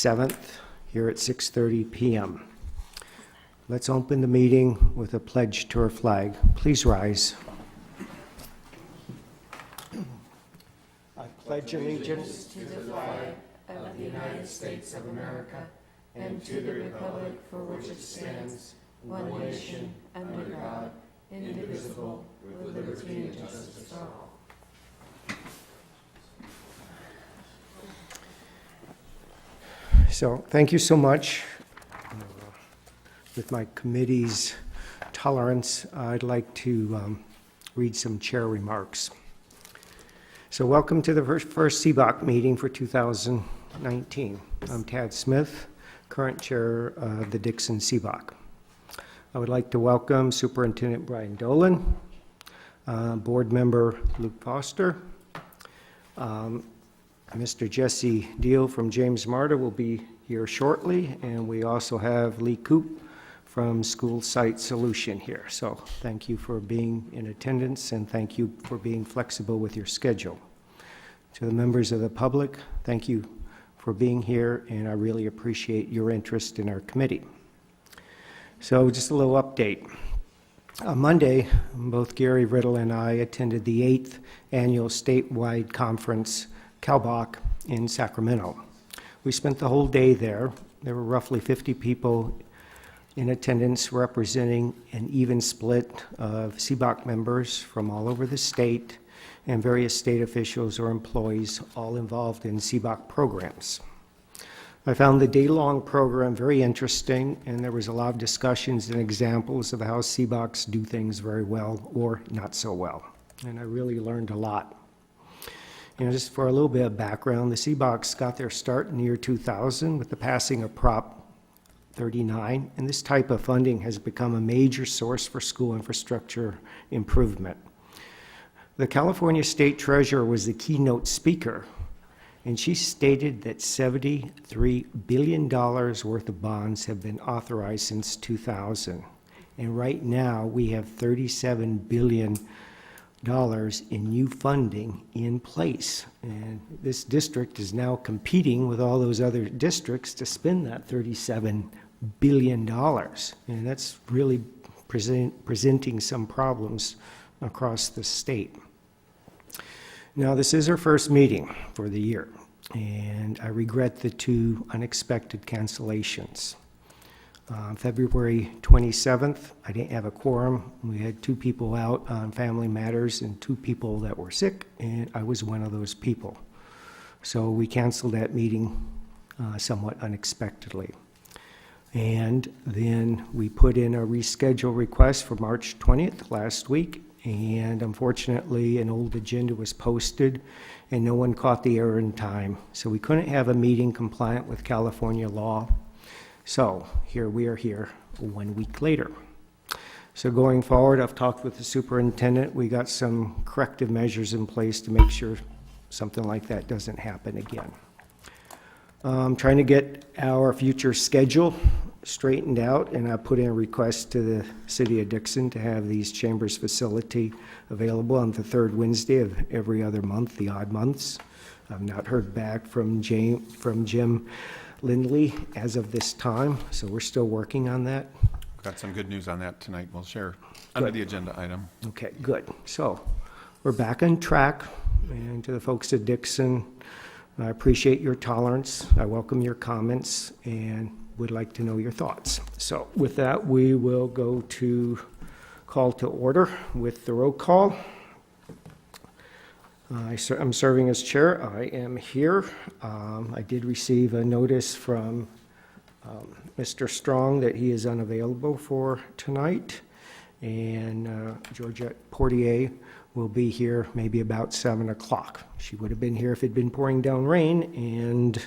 7th, here at 6:30 p.m. Let's open the meeting with a pledge to our flag. Please rise. I pledge allegiance to the flag of the United States of America and to the republic for which it stands, one nation, under God, indivisible, with liberty and justice for all. So, thank you so much. With my committee's tolerance, I'd like to read some chair remarks. So welcome to the first CBOC meeting for 2019. I'm Tad Smith, current chair of the Dixon CBOC. I would like to welcome Superintendent Brian Dolan, board member Luke Foster, Mr. Jesse Deal from James Marta will be here shortly, and we also have Lee Coop from School Site Solution here. So thank you for being in attendance, and thank you for being flexible with your schedule. To the members of the public, thank you for being here, and I really appreciate your interest in our committee. So just a little update. On Monday, both Gary Riddle and I attended the 8th annual statewide conference, CalBOC, in Sacramento. We spent the whole day there. There were roughly 50 people in attendance representing an even split of CBOC members from all over the state and various state officials or employees all involved in CBOC programs. I found the day-long program very interesting, and there was a lot of discussions and examples of how CBOCs do things very well or not so well, and I really learned a lot. You know, just for a little bit of background, the CBOCs got their start in the year 2000 with the passing of Prop 39, and this type of funding has become a major source for school infrastructure improvement. The California State Treasurer was the keynote speaker, and she stated that $73 billion worth of bonds have been authorized since 2000. And right now, we have $37 billion in new funding in place. And this district is now competing with all those other districts to spend that $37 billion. And that's really presenting some problems across the state. Now, this is our first meeting for the year, and I regret the two unexpected cancellations. February 27th, I didn't have a quorum. We had 2 people out on family matters and 2 people that were sick, and I was one of those people. So we canceled that meeting somewhat unexpectedly. And then we put in a reschedule request for March 20th last week, and unfortunately an old agenda was posted and no one caught the error in time. So we couldn't have a meeting compliant with California law. So here we are here 1 week later. So going forward, I've talked with the superintendent. We got some corrective measures in place to make sure something like that doesn't happen again. I'm trying to get our future schedule straightened out, and I put in a request to the city of Dixon to have these chambers facility available on the 3rd Wednesday of every other month, the odd months. I've not heard back from Jim Lindley as of this time, so we're still working on that. Got some good news on that tonight. We'll share under the agenda item. Okay, good. So we're back on track, and to the folks at Dixon, I appreciate your tolerance. I welcome your comments and would like to know your thoughts. So with that, we will go to call to order with the roll call. I'm serving as chair. I am here. I did receive a notice from Mr. Strong that he is unavailable for tonight, and Georgette Portier will be here maybe about 7 o'clock. She would have been here if it had been pouring down rain and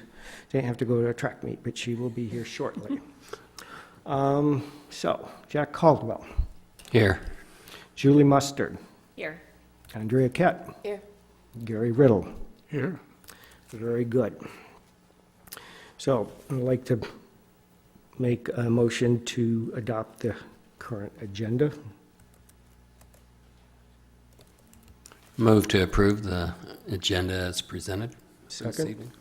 didn't have to go to a track meet, but she will be here shortly. So, Jack Caldwell. Here. Julie Mustard. Here. Andrea Kett. Here. Gary Riddle. Here. Very good. So I'd like to make a motion to adopt the current agenda. Move to approve the agenda as presented this Second. evening.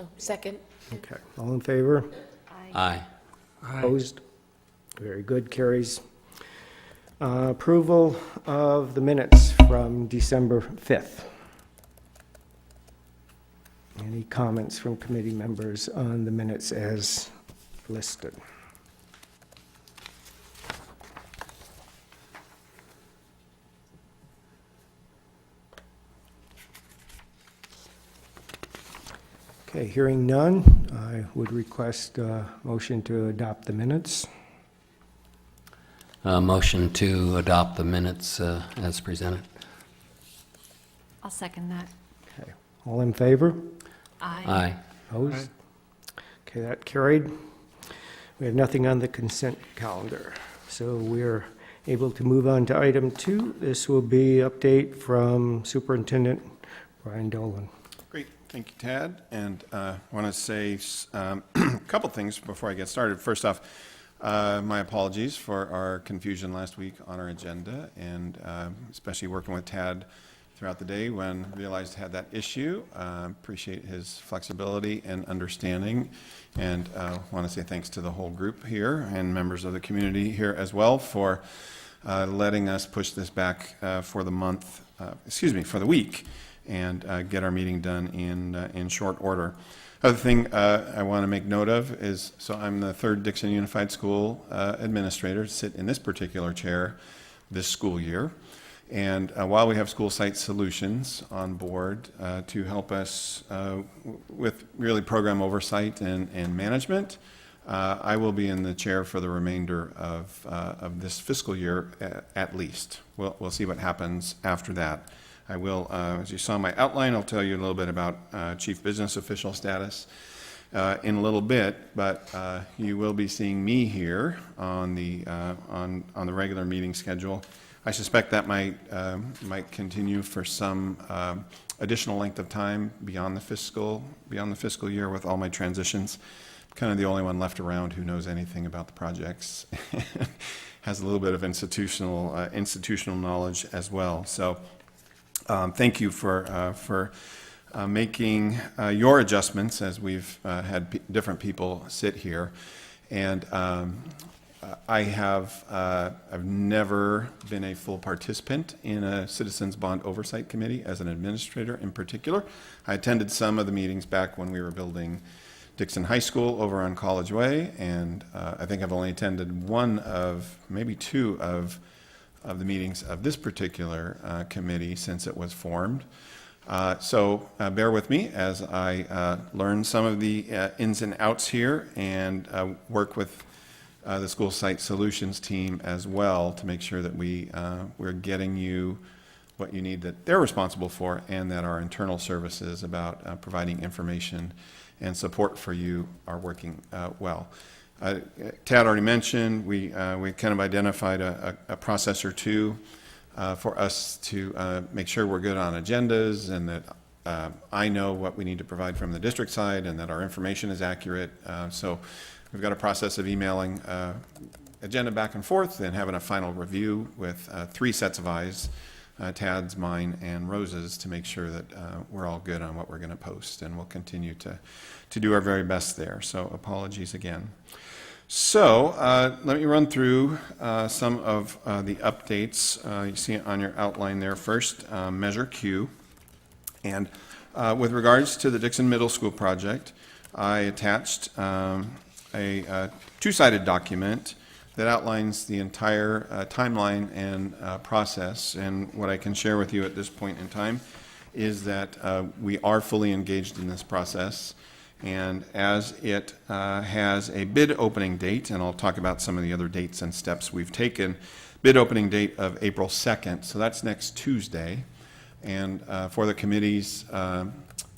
Oh, second. Okay, all in favor? Aye. Opposed? Very good, carries. Approval of the minutes from December 5th. Any comments from committee members on the minutes as listed? Okay, hearing none, I would request a motion to adopt the minutes. Motion to adopt the minutes as presented. I'll second that. Okay, all in favor? Aye. Opposed? Okay, that carried. We have nothing on the consent calendar, so we're able to move on to item 2. This will be update from Superintendent Brian Dolan. Great, thank you, Tad. And I want to say a couple things before I get started. First off, my apologies for our confusion last week on our agenda, and especially working with Tad throughout the day when realized had that issue. Appreciate his flexibility and understanding, and want to say thanks to the whole group here and members of the community here as well for letting us push this back for the month, for the week, and get our meeting done in short order. Other thing I want to make note of is, so I'm the third Dixon Unified School administrator to sit in this particular chair this school year. And while we have School Site Solutions on board to help us with really program oversight and management, I will be in the chair for the remainder of this fiscal year at least. We'll see what happens after that. I will, as you saw in my outline, I'll tell you a little bit about Chief Business Official status in a little bit, but you will be seeing me here on the regular meeting schedule. I suspect that might continue for some additional length of time beyond the fiscal year with all my transitions. I'm kind of the only one left around who knows anything about the projects, has a little bit of institutional knowledge as well. So. Thank you for making your adjustments as we've had different people sit here. And I've never been a full participant in a Citizens Bond Oversight Committee as an administrator in particular. I attended some of the meetings back when we were building Dixon High School over on College Way, and I think I've only attended one of, maybe two of the meetings of this particular committee since it was formed. So bear with me as I learn some of the ins and outs here and work with the School Site Solutions team as well to make sure that we're getting you what you need that they're responsible for, and that our internal services about providing information and support for you are working well. Tad already mentioned we kind of identified a process or two for us to make sure we're good on agendas, and that I know what we need to provide from the district side, and that our information is accurate. So we've got a process of emailing agenda back and forth and having a final review with 3 sets of eyes, Tad's, mine, and Rose's, to make sure that we're all good on what we're going to post, and we'll continue to do our very best there. So apologies again. So let me run through some of the updates. You see it on your outline there. First, Measure Q. And with regards to the Dixon Middle School project, I attached a 2-sided document that outlines the entire timeline and process. And what I can share with you at this point in time is that we are fully engaged in this process. And as it has a bid opening date, and I'll talk about some of the other dates and steps we've taken, bid opening date of April 2nd, so that's next Tuesday. And for the committee's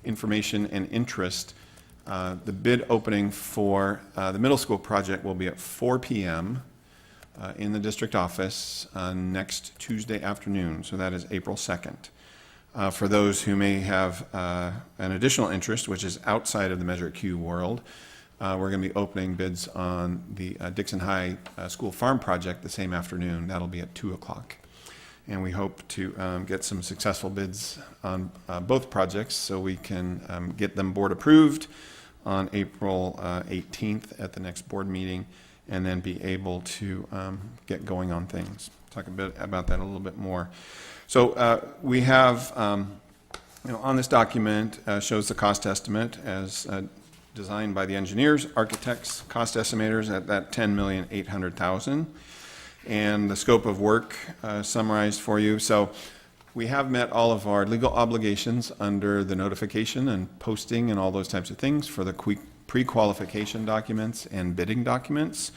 information and interest, the bid opening for the middle school project will be at 4 p.m. In the district office next Tuesday afternoon, so that is April 2nd. For those who may have an additional interest, which is outside of the Measure Q world, we're going to be opening bids on the Dixon High School Farm project the same afternoon. That'll be at 2 o'clock. and we hope to get some successful bids on both projects so we can get them board approved on April 18th at the next board meeting, and then be able to get going on things. Talk a bit about that a little bit more. So we have, on this document shows the cost estimate as designed by the engineers, architects, cost estimators at that $10,800,000, and the scope of work summarized for you. So we have met all of our legal obligations under the notification and posting and all those types of things for the pre-qualification documents and bidding documents.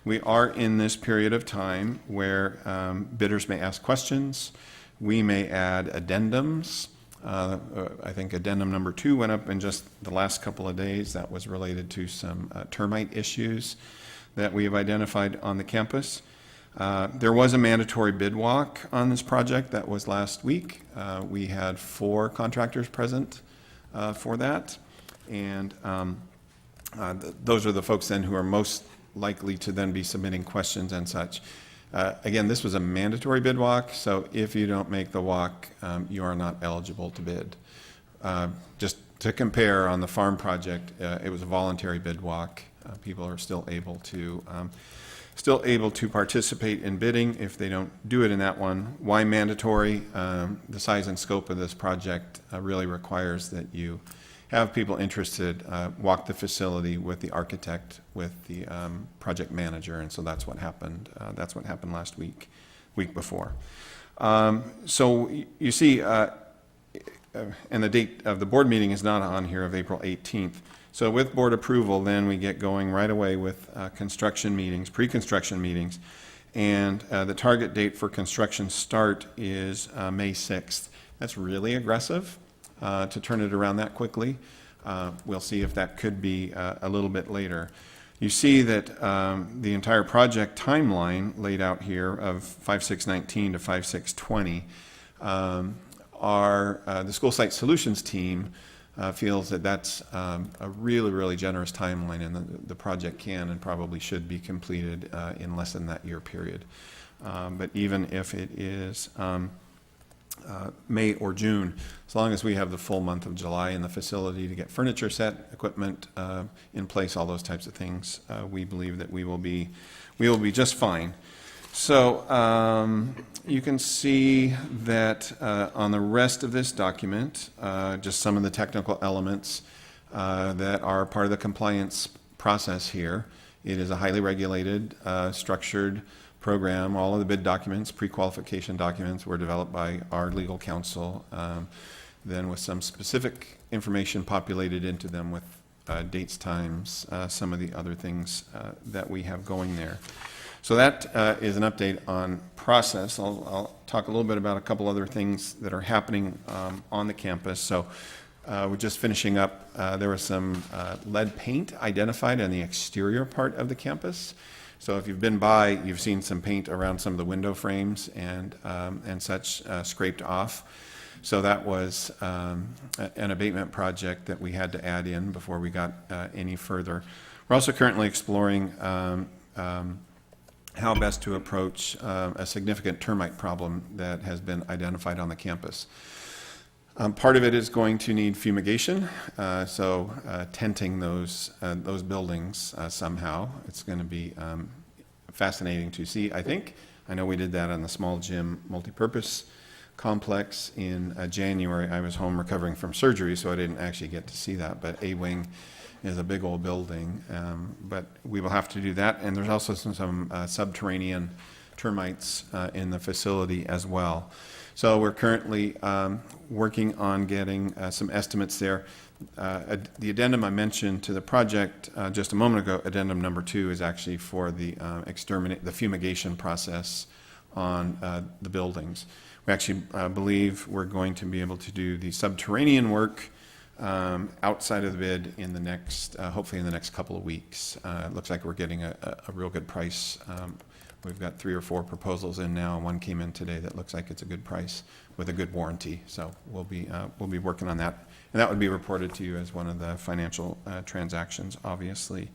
We are in this period of time where bidders may ask questions. We may add addendums. I think addendum number 2 went up in just the last couple of days. That was related to some termite issues that we have identified on the campus. There was a mandatory bid walk on this project that was last week. We had 4 contractors present for that, and those are the folks then who are most likely to then be submitting questions and such. Again, this was a mandatory bid walk, so if you don't make the walk, you are not eligible to bid. Just to compare, on the farm project, it was a voluntary bid walk. People are still able to participate in bidding if they don't do it in that one. Why mandatory? The size and scope of this project really requires that you have people interested, walk the facility with the architect, with the project manager, and so that's what happened. That's what happened last week before. So you see, and the date of the board meeting is not on here, of April 18th. So with board approval, then we get going right away with construction meetings, pre-construction meetings, and the target date for construction start is May 6th. That's really aggressive to turn it around that quickly. We'll see if that could be a little bit later. You see that the entire project timeline laid out here of 5/6/19 to 5/6/20, the School Site Solutions team feels that that's a really, really generous timeline, and the project can and probably should be completed in less than that year period. But even if it is May or June, as long as we have the full month of July in the facility to get furniture set, equipment in place, all those types of things, we believe that we will be just fine. So you can see that on the rest of this document, just some of the technical elements that are part of the compliance process here. It is a highly regulated, structured program. All of the bid documents, pre-qualification documents, were developed by our legal counsel, then with some specific information populated into them with dates, times, some of the other things that we have going there. So that is an update on process. I'll talk a little bit about a couple other things that are happening on the campus. So we're just finishing up. There was some lead paint identified on the exterior part of the campus. So if you've been by, you've seen some paint around some of the window frames and such scraped off. So that was an abatement project that we had to add in before we got any further. We're also currently exploring how best to approach a significant termite problem that has been identified on the campus. Part of it is going to need fumigation, so tenting those buildings somehow. It's going to be fascinating to see, I think. I know we did that on the small gym multipurpose complex in January. I was home recovering from surgery, so I didn't actually get to see that, but A-Wing is a big old building, but we will have to do that. And there's also some subterranean termites in the facility as well. So we're currently working on getting some estimates there. The addendum I mentioned to the project just a moment ago, addendum number 2, is actually for the fumigation process on the buildings. We actually believe we're going to be able to do the subterranean work outside of the bid in the next, hopefully in the next couple of weeks. It looks like we're getting a real good price. We've got 3 or 4 proposals in now, and one came in today that looks like it's a good price with a good warranty. So we'll be working on that, and that would be reported to you as one of the financial transactions, obviously.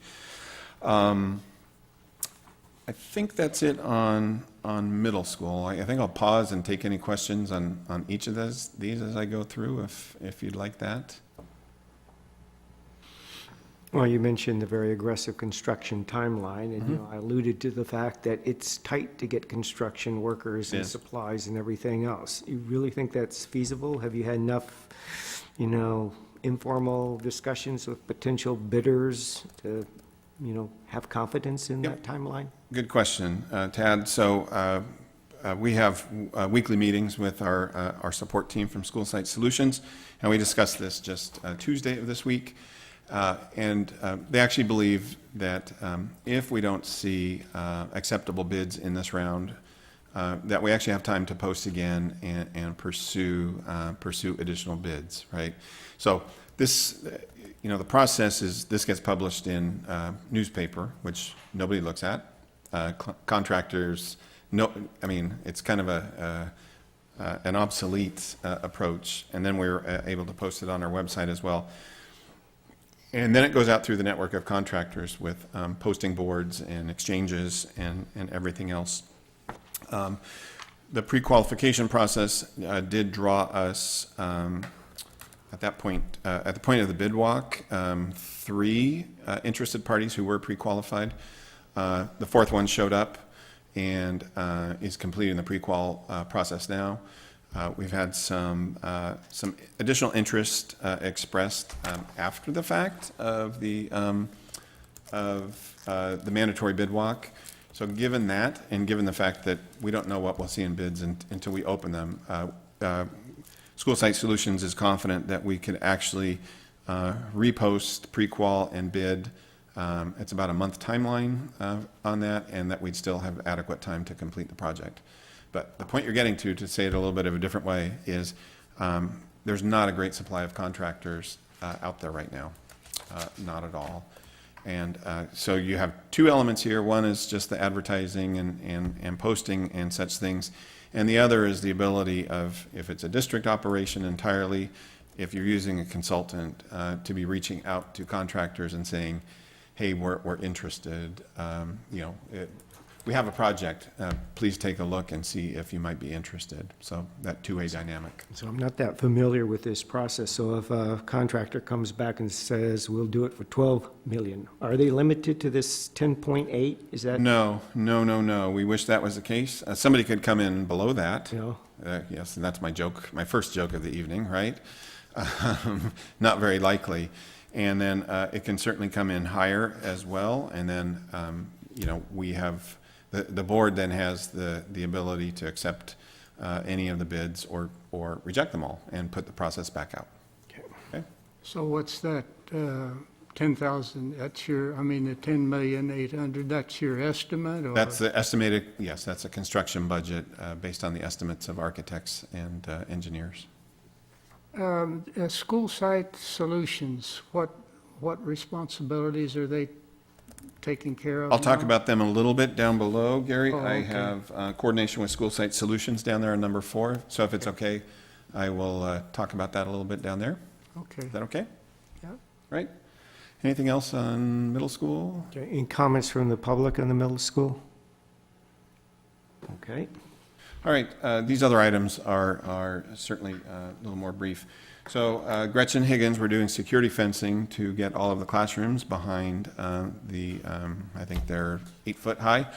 I think that's it on middle school. I think I'll pause and take any questions on each of these as I go through, if you'd like that. Well, you mentioned the very aggressive construction timeline, and Mm-hmm. you know, I alluded to the fact that it's tight to get construction workers and Yes. supplies and everything else. You really think that's feasible? Have you had enough, you know, informal discussions with potential bidders to, you know, have confidence in that timeline? Good question, Tad. So we have weekly meetings with our support team from School Site Solutions, and we discussed this just Tuesday of this week. And they actually believe that if we don't see acceptable bids in this round, that we actually have time to post again and pursue additional bids, right? So this, you know, the process is this gets published in newspaper, which nobody looks at. Contractors, no, I mean, it's kind of an obsolete approach, and then we're able to post it on our website as well. And then it goes out through the network of contractors with posting boards and exchanges and everything else. The pre-qualification process did draw us, at that point, at the point of the bid walk, 3 interested parties who were pre-qualified. The fourth one showed up and is completing the pre-qual process now. We've had some additional interest expressed after the fact of the mandatory bid walk. So given that, and given the fact that we don't know what we'll see in bids until we open them, School Site Solutions is confident that we could actually repost, pre-qual, and bid. It's about a month timeline on that, and that we'd still have adequate time to complete the project. But the point you're getting to say it a little bit of a different way, is there's not a great supply of contractors out there right now, not at all. And so you have 2 elements here. One is just the advertising and posting and such things. And the other is the ability of, if it's a district operation entirely, if you're using a consultant, to be reaching out to contractors and saying, hey, we're interested, you know, we have a project, please take a look and see if you might be interested. So that 2-way dynamic. So I'm not that familiar with this process. So if a contractor comes back and says, we'll do it for 12 million, are they limited to this 10.8? Is that? No. We wish that was the case. Somebody could come in below that. No. Yes, and that's my joke, my first joke of the evening, right? Not very likely. And then it can certainly come in higher as well. And then, you know, we have, the board then has the ability to accept any of the bids or reject them all and put the process back out. Okay? So what's that, 10,000, that's your, I mean, the 10,800,000, that's your estimate? Or? That's the estimated, yes, that's a construction budget based on the estimates of architects and engineers. School Site Solutions, what responsibilities are they taking care of I'll talk now? about them a little bit down below, Gary. Oh, I okay. have coordination with School Site Solutions down there on number 4. So if it's okay, I will talk about that a little bit down there. Okay, Is that okay? yeah. Right? Anything else on middle school? Okay, any comments from the public on the middle school? Okay. All right, these other items are certainly a little more brief. So Gretchen Higgins, we're doing security fencing to get all of the classrooms behind I think they're 8-foot high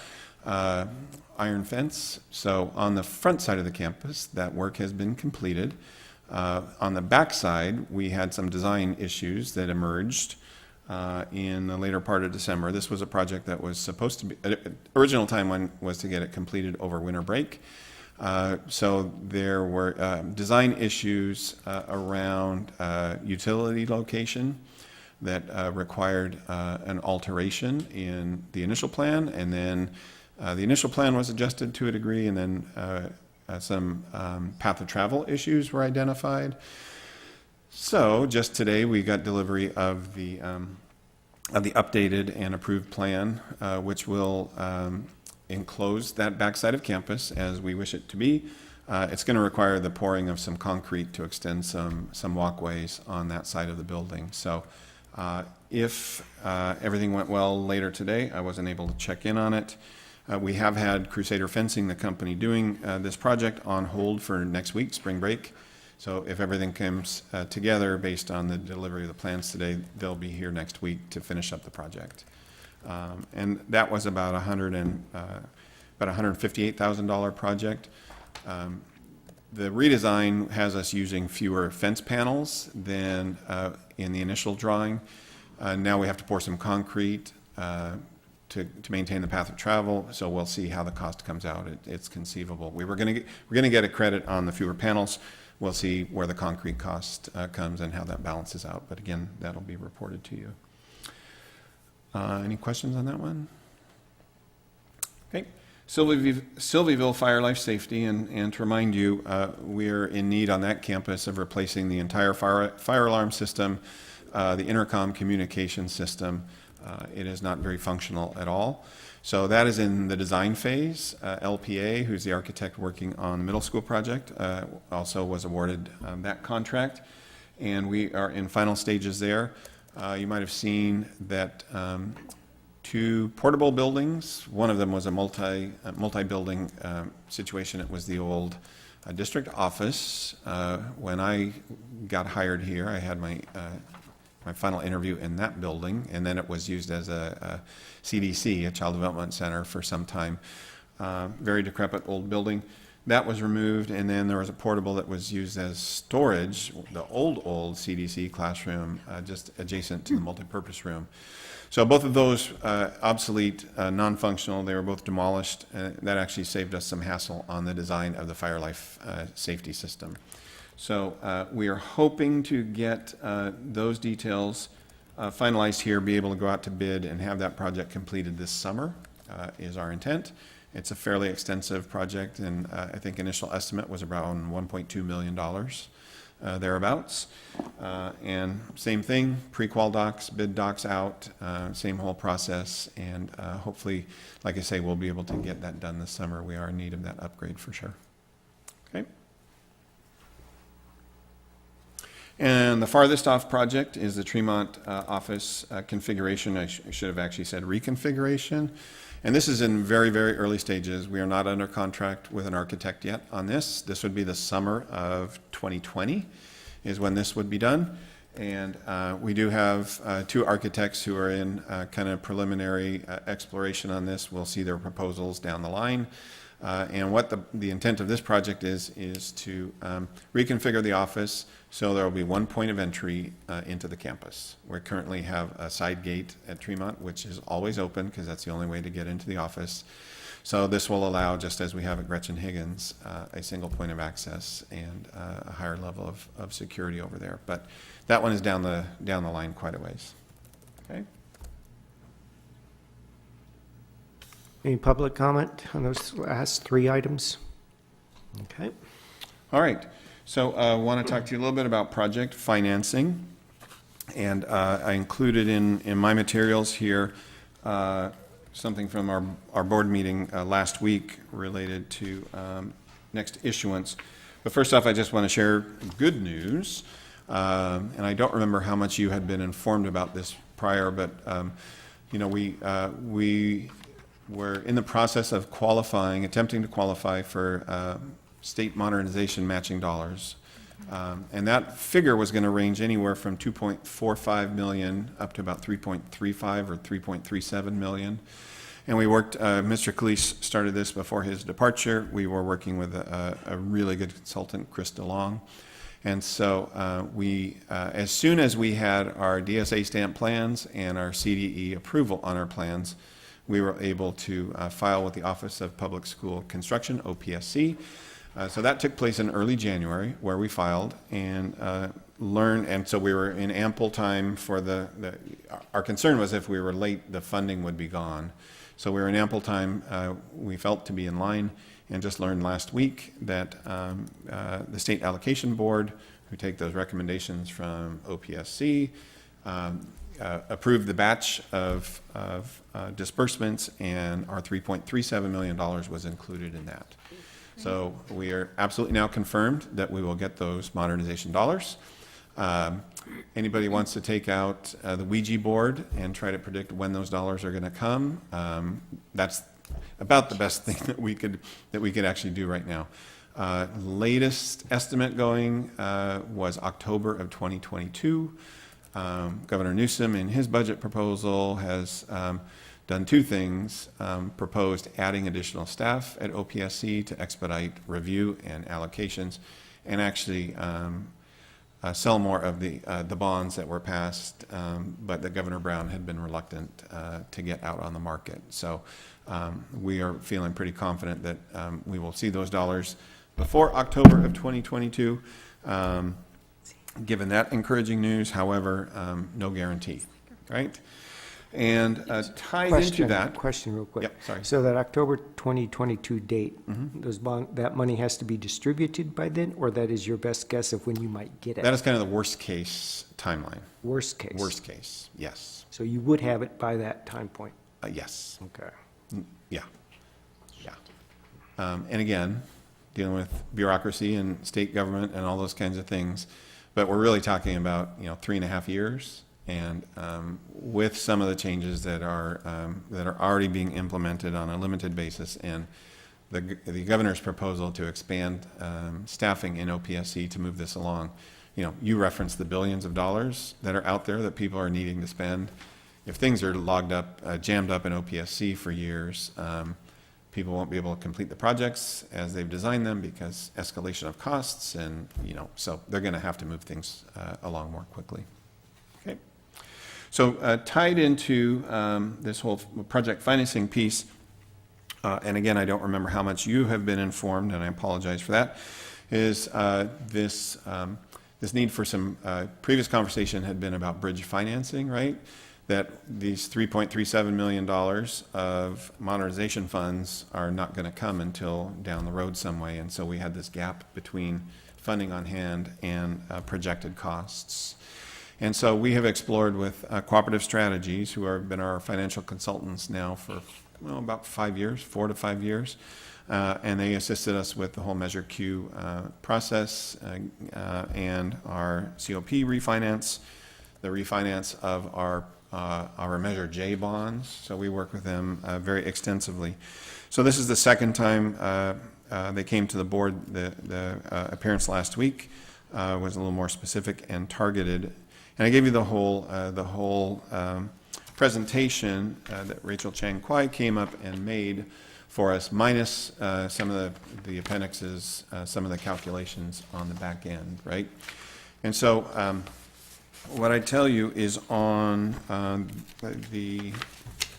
iron fence. So on the front side of the campus, that work has been completed. On the back side, we had some design issues that emerged in the later part of December. This was a project that was supposed to be, original timeline was to get it completed over winter break. So there were design issues around utility location that required an alteration in the initial plan, and then the initial plan was adjusted to a degree, and then some path of travel issues were identified. So just today, we got delivery of the updated and approved plan, which will enclose that backside of campus as we wish it to be. It's going to require the pouring of some concrete to extend some walkways on that side of the building. So if everything went well later today, I wasn't able to check in on it. We have had Crusader Fencing, the company doing this project, on hold for next week, spring break. So if everything comes together based on the delivery of the plans today, they'll be here next week to finish up the project. And that was about $158,000 project. The redesign has us using fewer fence panels than in the initial drawing. Now we have to pour some concrete to maintain the path of travel, so we'll see how the cost comes out. It's conceivable. We're going to get a credit on the fewer panels. We'll see where the concrete cost comes and how that balances out. But again, that'll be reported to you. Any questions on that one? Okay. Sylvieville Fire Life Safety, and to remind you, we're in need on that campus of replacing the entire fire alarm system, the intercom communication system. It is not very functional at all. So that is in the design phase. LPA, who's the architect working on the middle school project, also was awarded that contract, and we are in final stages there. You might have seen that 2 portable buildings. One of them was a multi-building situation. It was the old district office. When I got hired here, I had my final interview in that building, and then it was used as a CDC, a Child Development Center, for some time. Very decrepit old building. That was removed, and then there was a portable that was used as storage, the old CDC classroom, just adjacent to the multipurpose room. So both of those obsolete, non-functional, they were both demolished. That actually saved us some hassle on the design of the fire life safety system. So we are hoping to get those details finalized here, be able to go out to bid and have that project completed this summer is our intent. It's a fairly extensive project, and I think initial estimate was around $1.2 million, thereabouts. And same thing, pre-qual docs, bid docs out, same whole process, and hopefully, like I say, we'll be able to get that done this summer. We are in need of that upgrade for sure. Okay. And the farthest off project is the Tremont office configuration. I should have actually said reconfiguration. And this is in very, very early stages. We are not under contract with an architect yet on this. This would be the summer of 2020 is when this would be done. And we do have 2 architects who are in kind of preliminary exploration on this. We'll see their proposals down the line. And what the intent of this project is to reconfigure the office so there will be one point of entry into the campus. We currently have a side gate at Tremont, which is always open because that's the only way to get into the office. So this will allow, just as we have at Gretchen Higgins, a single point of access and a higher level of security over there. But that one is down the line quite a ways. Okay. Any public comment on those last 3 items? Okay. All right. So I want to talk to you a little bit about project financing. And I included in my materials here something from our board meeting last week related to next issuance. But first off, I just want to share good news. And I don't remember how much you had been informed about this prior, but we were in the process of attempting to qualify for state modernization matching dollars. And that figure was going to range anywhere from $2.45 million up to about $3.35 or $3.37 million. And we worked, Mr. Calise started this before his departure. We were working with a really good consultant, Chris DeLong. And so as soon as we had our DSA stamp plans and our CDE approval on our plans, we were able to file with the Office of Public School Construction, OPSC. So that took place in early January, where we filed and learned, and so we were in ample time for our concern was if we were late, the funding would be gone. So we were in ample time, we felt, to be in line, and just learned last week that the State Allocation Board, who take those recommendations from OPSC, approved the batch of disbursements, and our $3.37 million was included in that. So we are absolutely now confirmed that we will get those modernization dollars. Anybody wants to take out the Ouija board and try to predict when those dollars are going to come, that's about the best thing that we could actually do right now. Latest estimate going was October of 2022. Governor Newsom, in his budget proposal, has done two things. Proposed adding additional staff at OPSC to expedite review and allocations, and actually sell more of the bonds that were passed, but that Governor Brown had been reluctant to get out on the market. So we are feeling pretty confident that we will see those dollars before October of 2022. Given that encouraging news, however, no guarantee, right? And tied into that, Question real quick. Yep, sorry. So that October 2022 date, that money has to be distributed by then, or that is your best guess of when you might get that it? is kind of the worst case timeline. Worst case? Worst case, yes. So you would have it by that time point? Yes, Okay. yeah, yeah. And again, dealing with bureaucracy and state government and all those kinds of things, but we're really talking about 3.5 years, and with some of the changes that are already being implemented on a limited basis, and the governor's proposal to expand staffing in OPSC to move this along. You referenced the billions of dollars that are out there that people are needing to spend. If things are jammed up in OPSC for years, people won't be able to complete the projects as they've designed them because escalation of costs, and so they're going to have to move things along more quickly. Okay. So tied into this whole project financing piece, and again, I don't remember how much you have been informed, and I apologize for that, is this need for some previous conversation had been about bridge financing, right? That these $3.37 million of modernization funds are not going to come until down the road some way, and so we had this gap between funding on hand and projected costs. And so we have explored with Cooperative Strategies, who have been our financial consultants now for about 5 years, 4 to 5 years, and they assisted us with the whole Measure Q process and our COP refinance, the refinance of our Measure J bonds. So we work with them very extensively. So this is the second time they came to the board. The appearance last week was a little more specific and targeted. And I gave you the whole presentation that Rachel Chang Kwai came up and made for us, minus some of the appendixes, some of the calculations on the back end, right? And so what I tell you is on the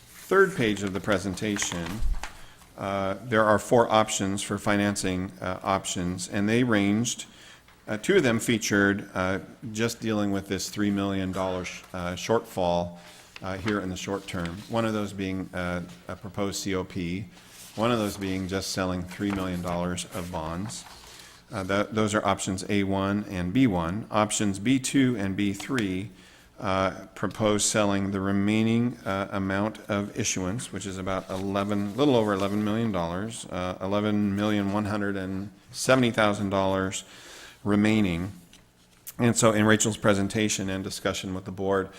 third page of the presentation, there are 4 options for financing options, and they ranged. 2 of them featured just dealing with this $3 million shortfall here in the short term. One of those being a proposed COP, one of those being just selling $3 million of bonds. Those are options A1 and B1. Options B2 and B3 propose selling the remaining amount of issuance, which is about little over $11 million, $11,170,000 remaining. And so in Rachel's presentation and discussion with the board,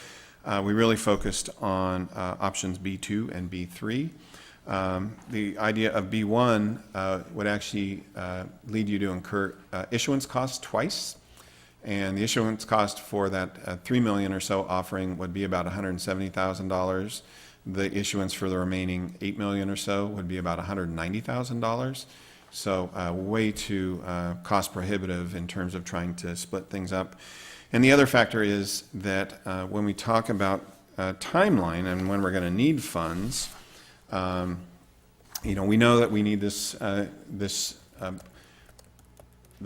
we really focused on options B2 and B3. The idea of B1 would actually lead you to incur issuance costs twice, and the issuance cost for that $3 million or so offering would be about $170,000. The issuance for the remaining $8 million or so would be about $190,000. So way too cost prohibitive in terms of trying to split things up. And the other factor is that when we talk about timeline and when we're going to need funds, we know that we need the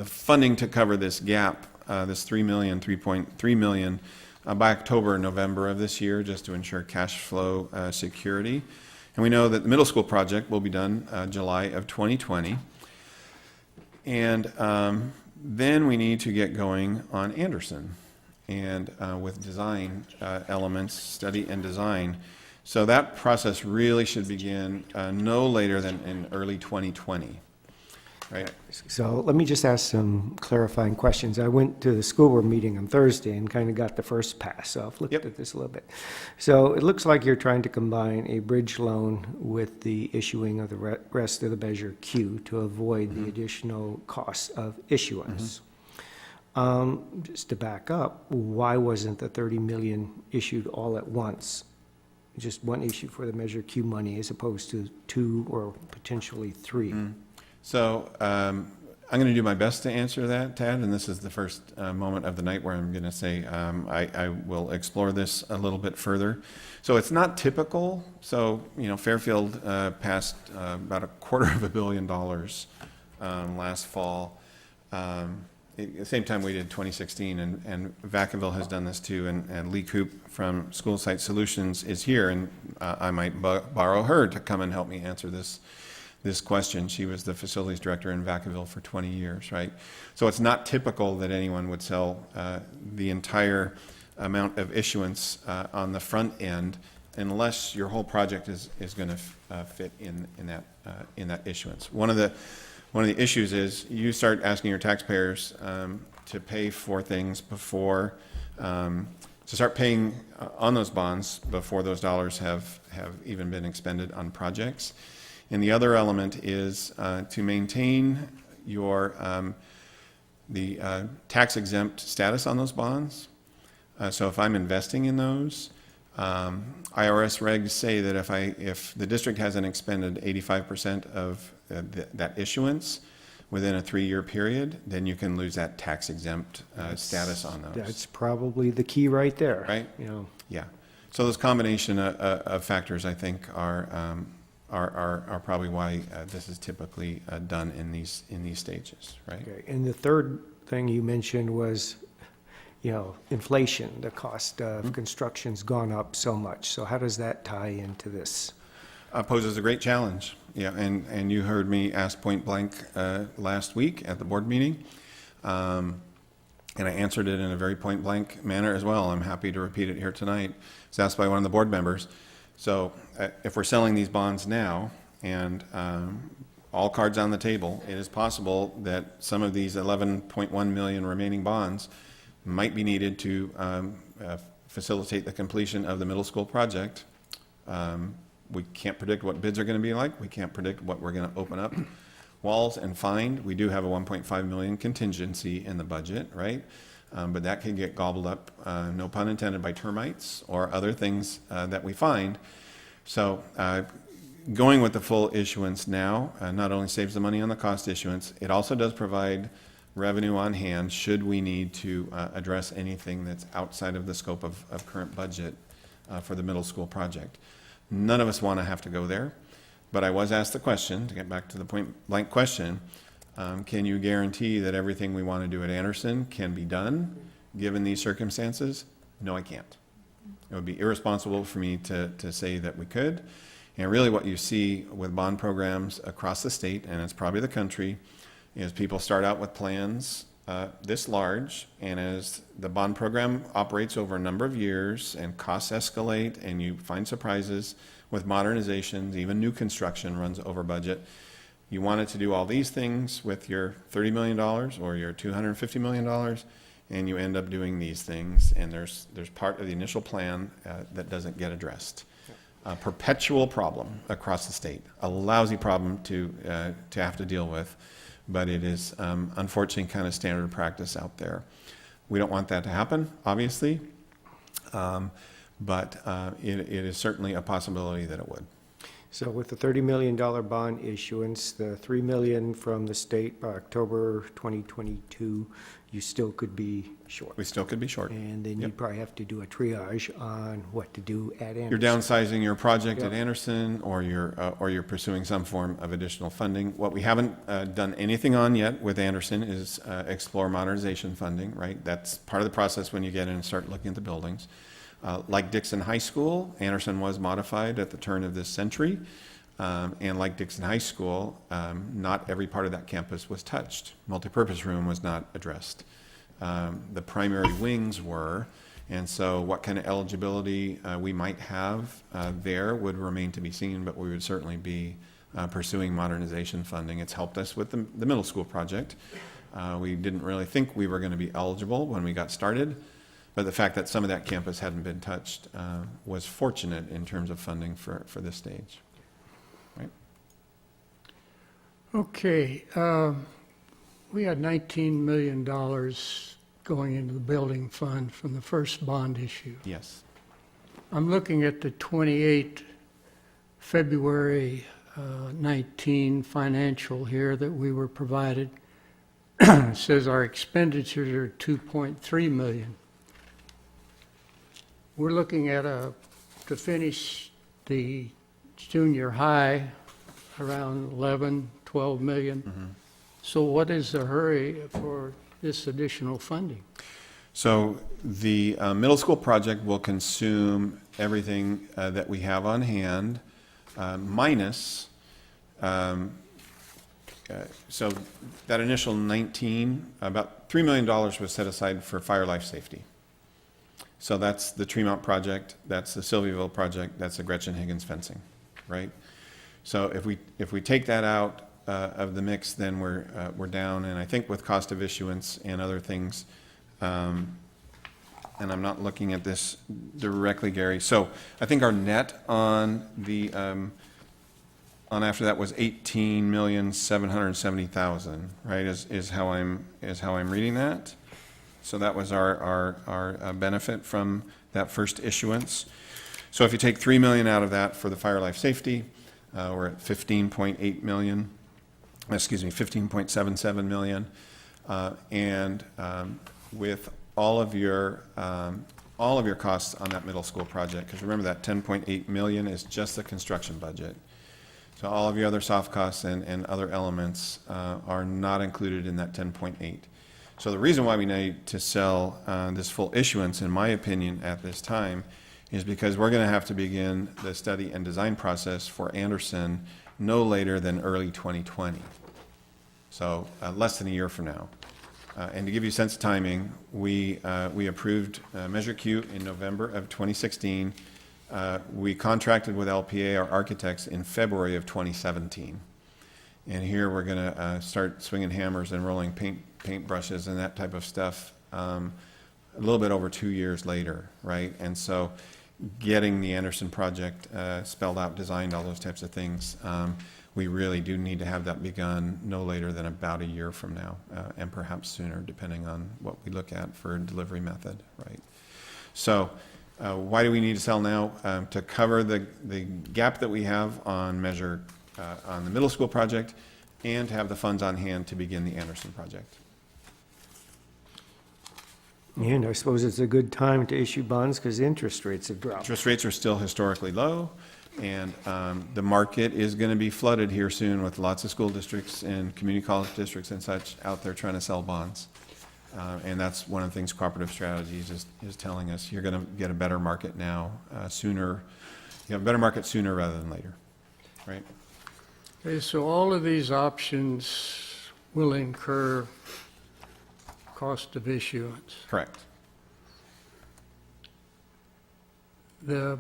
funding to cover this gap, this $3.3 million by October, November of this year, just to ensure cash flow security. And we know that the middle school project will be done July of 2020. And then we need to get going on Anderson and with design elements, study and design. So that process really should begin no later than in early 2020. right? So let me just ask some clarifying questions. I went to the school board meeting on Thursday and kind of got the first pass, so I've looked Yep. at this a little bit. So it looks like you're trying to combine a bridge loan with the issuing of the rest of the Measure Q to avoid the additional costs of issuance. Just to back up, why wasn't the 30 million issued all at once? Just one issue for the Measure Q money as opposed to two or potentially three? So I'm going to do my best to answer that, Tad, and this is the first moment of the night where I'm going to say I will explore this a little bit further. So it's not typical. So, Fairfield passed about $250 million last fall. At the same time we did 2016, and Vacaville has done this too, and Lee Coop from School Site Solutions is here, and I might borrow her to come and help me answer this question. She was the facilities director in Vacaville for 20 years, right? So it's not typical that anyone would sell the entire amount of issuance on the front end unless your whole project is going to fit in that issuance. One of the issues is you start asking your taxpayers to pay for things before, to start paying on those bonds before those dollars have even been expended on projects. And the other element is to maintain your the tax exempt status on those bonds. So if I'm investing in those, IRS regs say that if the district hasn't expended 85% of that issuance within a 3-year period, then you can lose that tax exempt status on those. That's probably the key right there. Right? Yeah. So those combination of factors, I think, are probably why this is typically done in these stages, right? Okay. And the third thing you mentioned was, inflation. The cost of construction's gone up so much. So how does that tie into this? Poses a great challenge. Yeah, and you heard me ask point blank last week at the board meeting, and I answered it in a very point blank manner as well. I'm happy to repeat it here tonight. It was asked by one of the board members. So if we're selling these bonds now and all cards on the table, it is possible that some of these 11.1 million remaining bonds might be needed to facilitate the completion of the middle school project. We can't predict what bids are going to be like. We can't predict what we're going to open up walls and find. We do have a 1.5 million contingency in the budget, right? But that can get gobbled up, no pun intended, by termites or other things that we find. So going with the full issuance now not only saves the money on the cost issuance, it also does provide revenue on hand should we need to address anything that's outside of the scope of current budget for the middle school project. None of us want to have to go there, but I was asked the question, to get back to the point blank question, can you guarantee that everything we want to do at Anderson can be done given these circumstances? No, I can't. It would be irresponsible for me to say that we could. And really what you see with bond programs across the state, and it's probably the country, is people start out with plans this large, and as the bond program operates over a number of years and costs escalate and you find surprises with modernizations, even new construction runs over budget, you wanted to do all these things with your $30 million or your $250 million, and you end up doing these things, and there's part of the initial plan that doesn't get addressed. A perpetual problem across the state, a lousy problem to have to deal with, but it is unfortunately kind of standard practice out there. We don't want that to happen, obviously, but it is certainly a possibility that it would. So with the $30 million bond issuance, the $3 million from the state by October 2022, you still could be short. We still could be short. And then Yep. you'd probably have to do a triage on what to do at Anderson. You're downsizing your project at Yep. Anderson, or you're pursuing some form of additional funding. What we haven't done anything on yet with Anderson is explore modernization funding, right? That's part of the process when you get in and start looking at the buildings. Like Dixon High School, Anderson was modified at the turn of this century. And like Dixon High School, not every part of that campus was touched. Multipurpose room was not addressed. The primary wings were, and so what kind of eligibility we might have there would remain to be seen, but we would certainly be pursuing modernization funding. It's helped us with the middle school project. We didn't really think we were going to be eligible when we got started, but the fact that some of that campus hadn't been touched was fortunate in terms of funding for this stage. Right? Okay, we had $19 million going into the building fund from the first bond issue. Yes. I'm looking at the 28 February 19 financial here that we were provided. It says our expenditures are $2.3 million. We're looking at to finish the junior high around 11, 12 million. Mm-hmm. So what is the hurry for this additional funding? So the middle school project will consume everything that we have on hand, minus, so that initial 19, about $3 million was set aside for fire life safety. So that's the Tremont project, that's the Sylviaville project, that's the Gretchen Higgins fencing, right? So if we take that out of the mix, then we're down, and I think with cost of issuance and other things, and I'm not looking at this directly, Gary. So I think our net on the on after that was 18,770,000, right? Is how I'm reading that. So that was our benefit from that first issuance. So if you take 3 million out of that for the fire life safety, we're at 15.8 million. Excuse me, 15.77 million, and with all of your costs on that middle school project, because remember that 10.8 million is just the construction budget. So all of your other soft costs and other elements are not included in that 10.8. So the reason why we need to sell this full issuance, in my opinion, at this time, is because we're going to have to begin the study and design process for Anderson no later than early 2020. So less than a year from now. And to give you a sense of timing, we approved Measure Q in November of 2016. We contracted with LPA, our architects, in February of 2017. And here we're going to start swinging hammers and rolling paint brushes and that type of stuff a little bit over 2 years later, right? And so getting the Anderson project spelled out, designed, all those types of things, we really do need to have that begun no later than about a year from now, and perhaps sooner, depending on what we look at for delivery method, right? So why do we need to sell now? To cover the gap that we have on measure on the middle school project, and to have the funds on hand to begin the Anderson project. And I suppose it's a good time to issue bonds because interest rates have dropped. Interest rates are still historically low, and the market is going to be flooded here soon with lots of school districts and community college districts and such out there trying to sell bonds. And that's one of the things Cooperative Strategies is telling us. You're going to get a better market now, sooner. You have a better market sooner rather than later, right? Okay, so all of these options will incur cost of issuance. Correct. The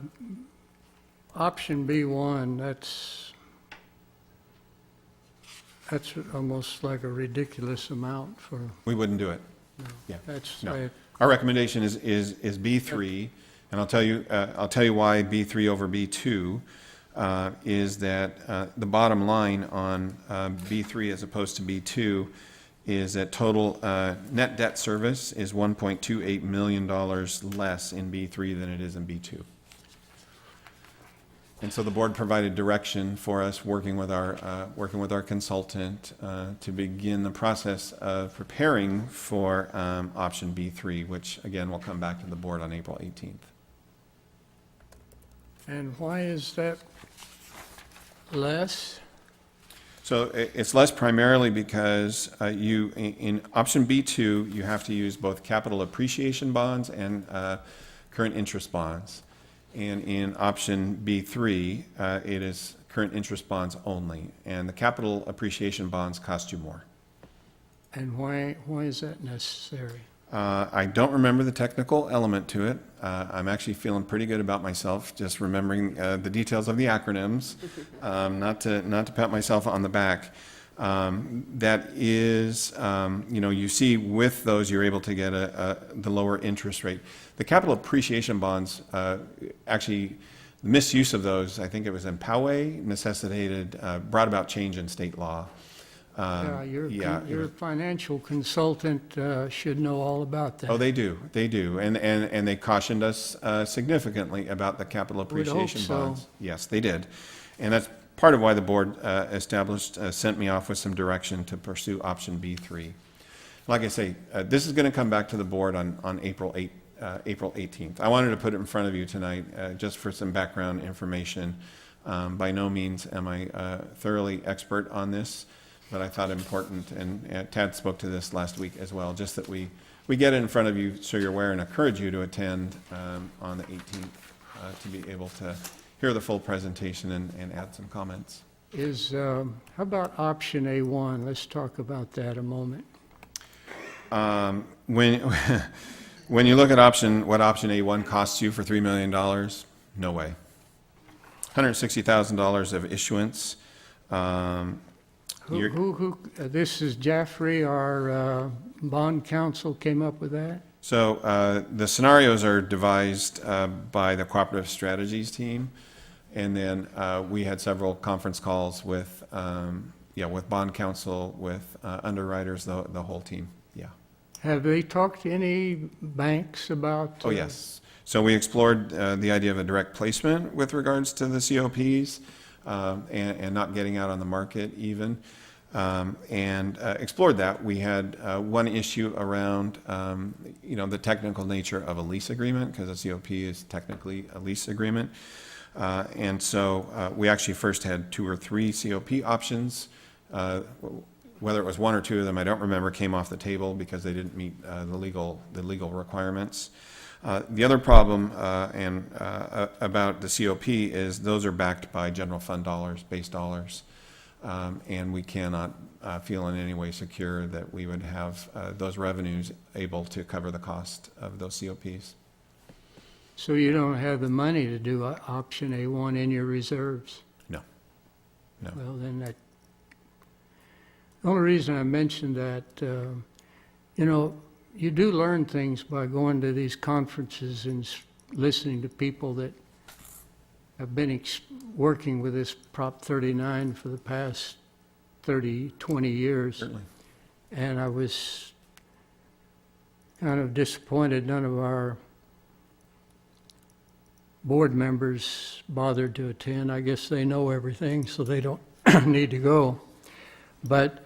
option B1, that's almost like a ridiculous amount for, We wouldn't do it. Yeah. that's, No. Our recommendation is B3, and I'll tell you why B3 over B2 is that the bottom line on B3 as opposed to B2 is that total net debt service is $1.28 million less in B3 than it is in B2. And so the board provided direction for us, working with our consultant, to begin the process of preparing for option B3, which again will come back to the board on April 18th. and why is that less? So it's less primarily because in option B2, you have to use both capital appreciation bonds and current interest bonds. And in option B3, it is current interest bonds only. And the capital appreciation bonds cost you more. And why is that necessary? I don't remember the technical element to it. I'm actually feeling pretty good about myself, just remembering the details of the acronyms, not to pat myself on the back. That is, you see with those, you're able to get the lower interest rate. The capital appreciation bonds, actually, misuse of those, I think it was in Poway, brought about change in state law. Yeah, yeah, it your was- financial consultant should know all about that. Oh, they do, and they cautioned us significantly about the capital Would hope appreciation so. bonds. Yes, they did, and that's part of why the board sent me off with some direction to pursue option B3. Like I say, this is going to come back to the board on April 18th. I wanted to put it in front of you tonight just for some background information. By no means am I thoroughly expert on this, but I thought important, and Tad spoke to this last week as well, just that we get it in front of you so you're aware, and encourage you to attend on the 18th to be able to hear the full presentation and add some comments. How about option A1? Let's talk about that a moment. When you look at what option A1 costs you for $3 million, no way. $160,000 of issuance. This is Jaffrey, our bond counsel, came up with that? So the scenarios are devised by the cooperative strategies team, and then we had several conference calls with bond counsel, with underwriters, the whole team. Yeah. Have they talked to any banks about? Oh yes. So we explored the idea of a direct placement with regards to the COPs and not getting out on the market even. And explored that. We had one issue around, the technical nature of a lease agreement, because a COP is technically a lease agreement. And so we actually first had 2 or 3 COP options. Whether it was 1 or 2 of them, I don't remember, came off the table because they didn't meet the legal requirements. The other problem about the COP is those are backed by general fund dollars, base dollars. And we cannot feel in any way secure that we would have those revenues able to cover the cost of those COPs. So you don't have the money to do option A1 in your reserves? No. Well, then the only reason I mentioned that, you do learn things by going to these conferences and listening to people that have been working with this Prop 39 for the past 20 years. Certainly. And I was kind of disappointed none of our board members bothered to attend. I guess they know everything, so they don't need to go. But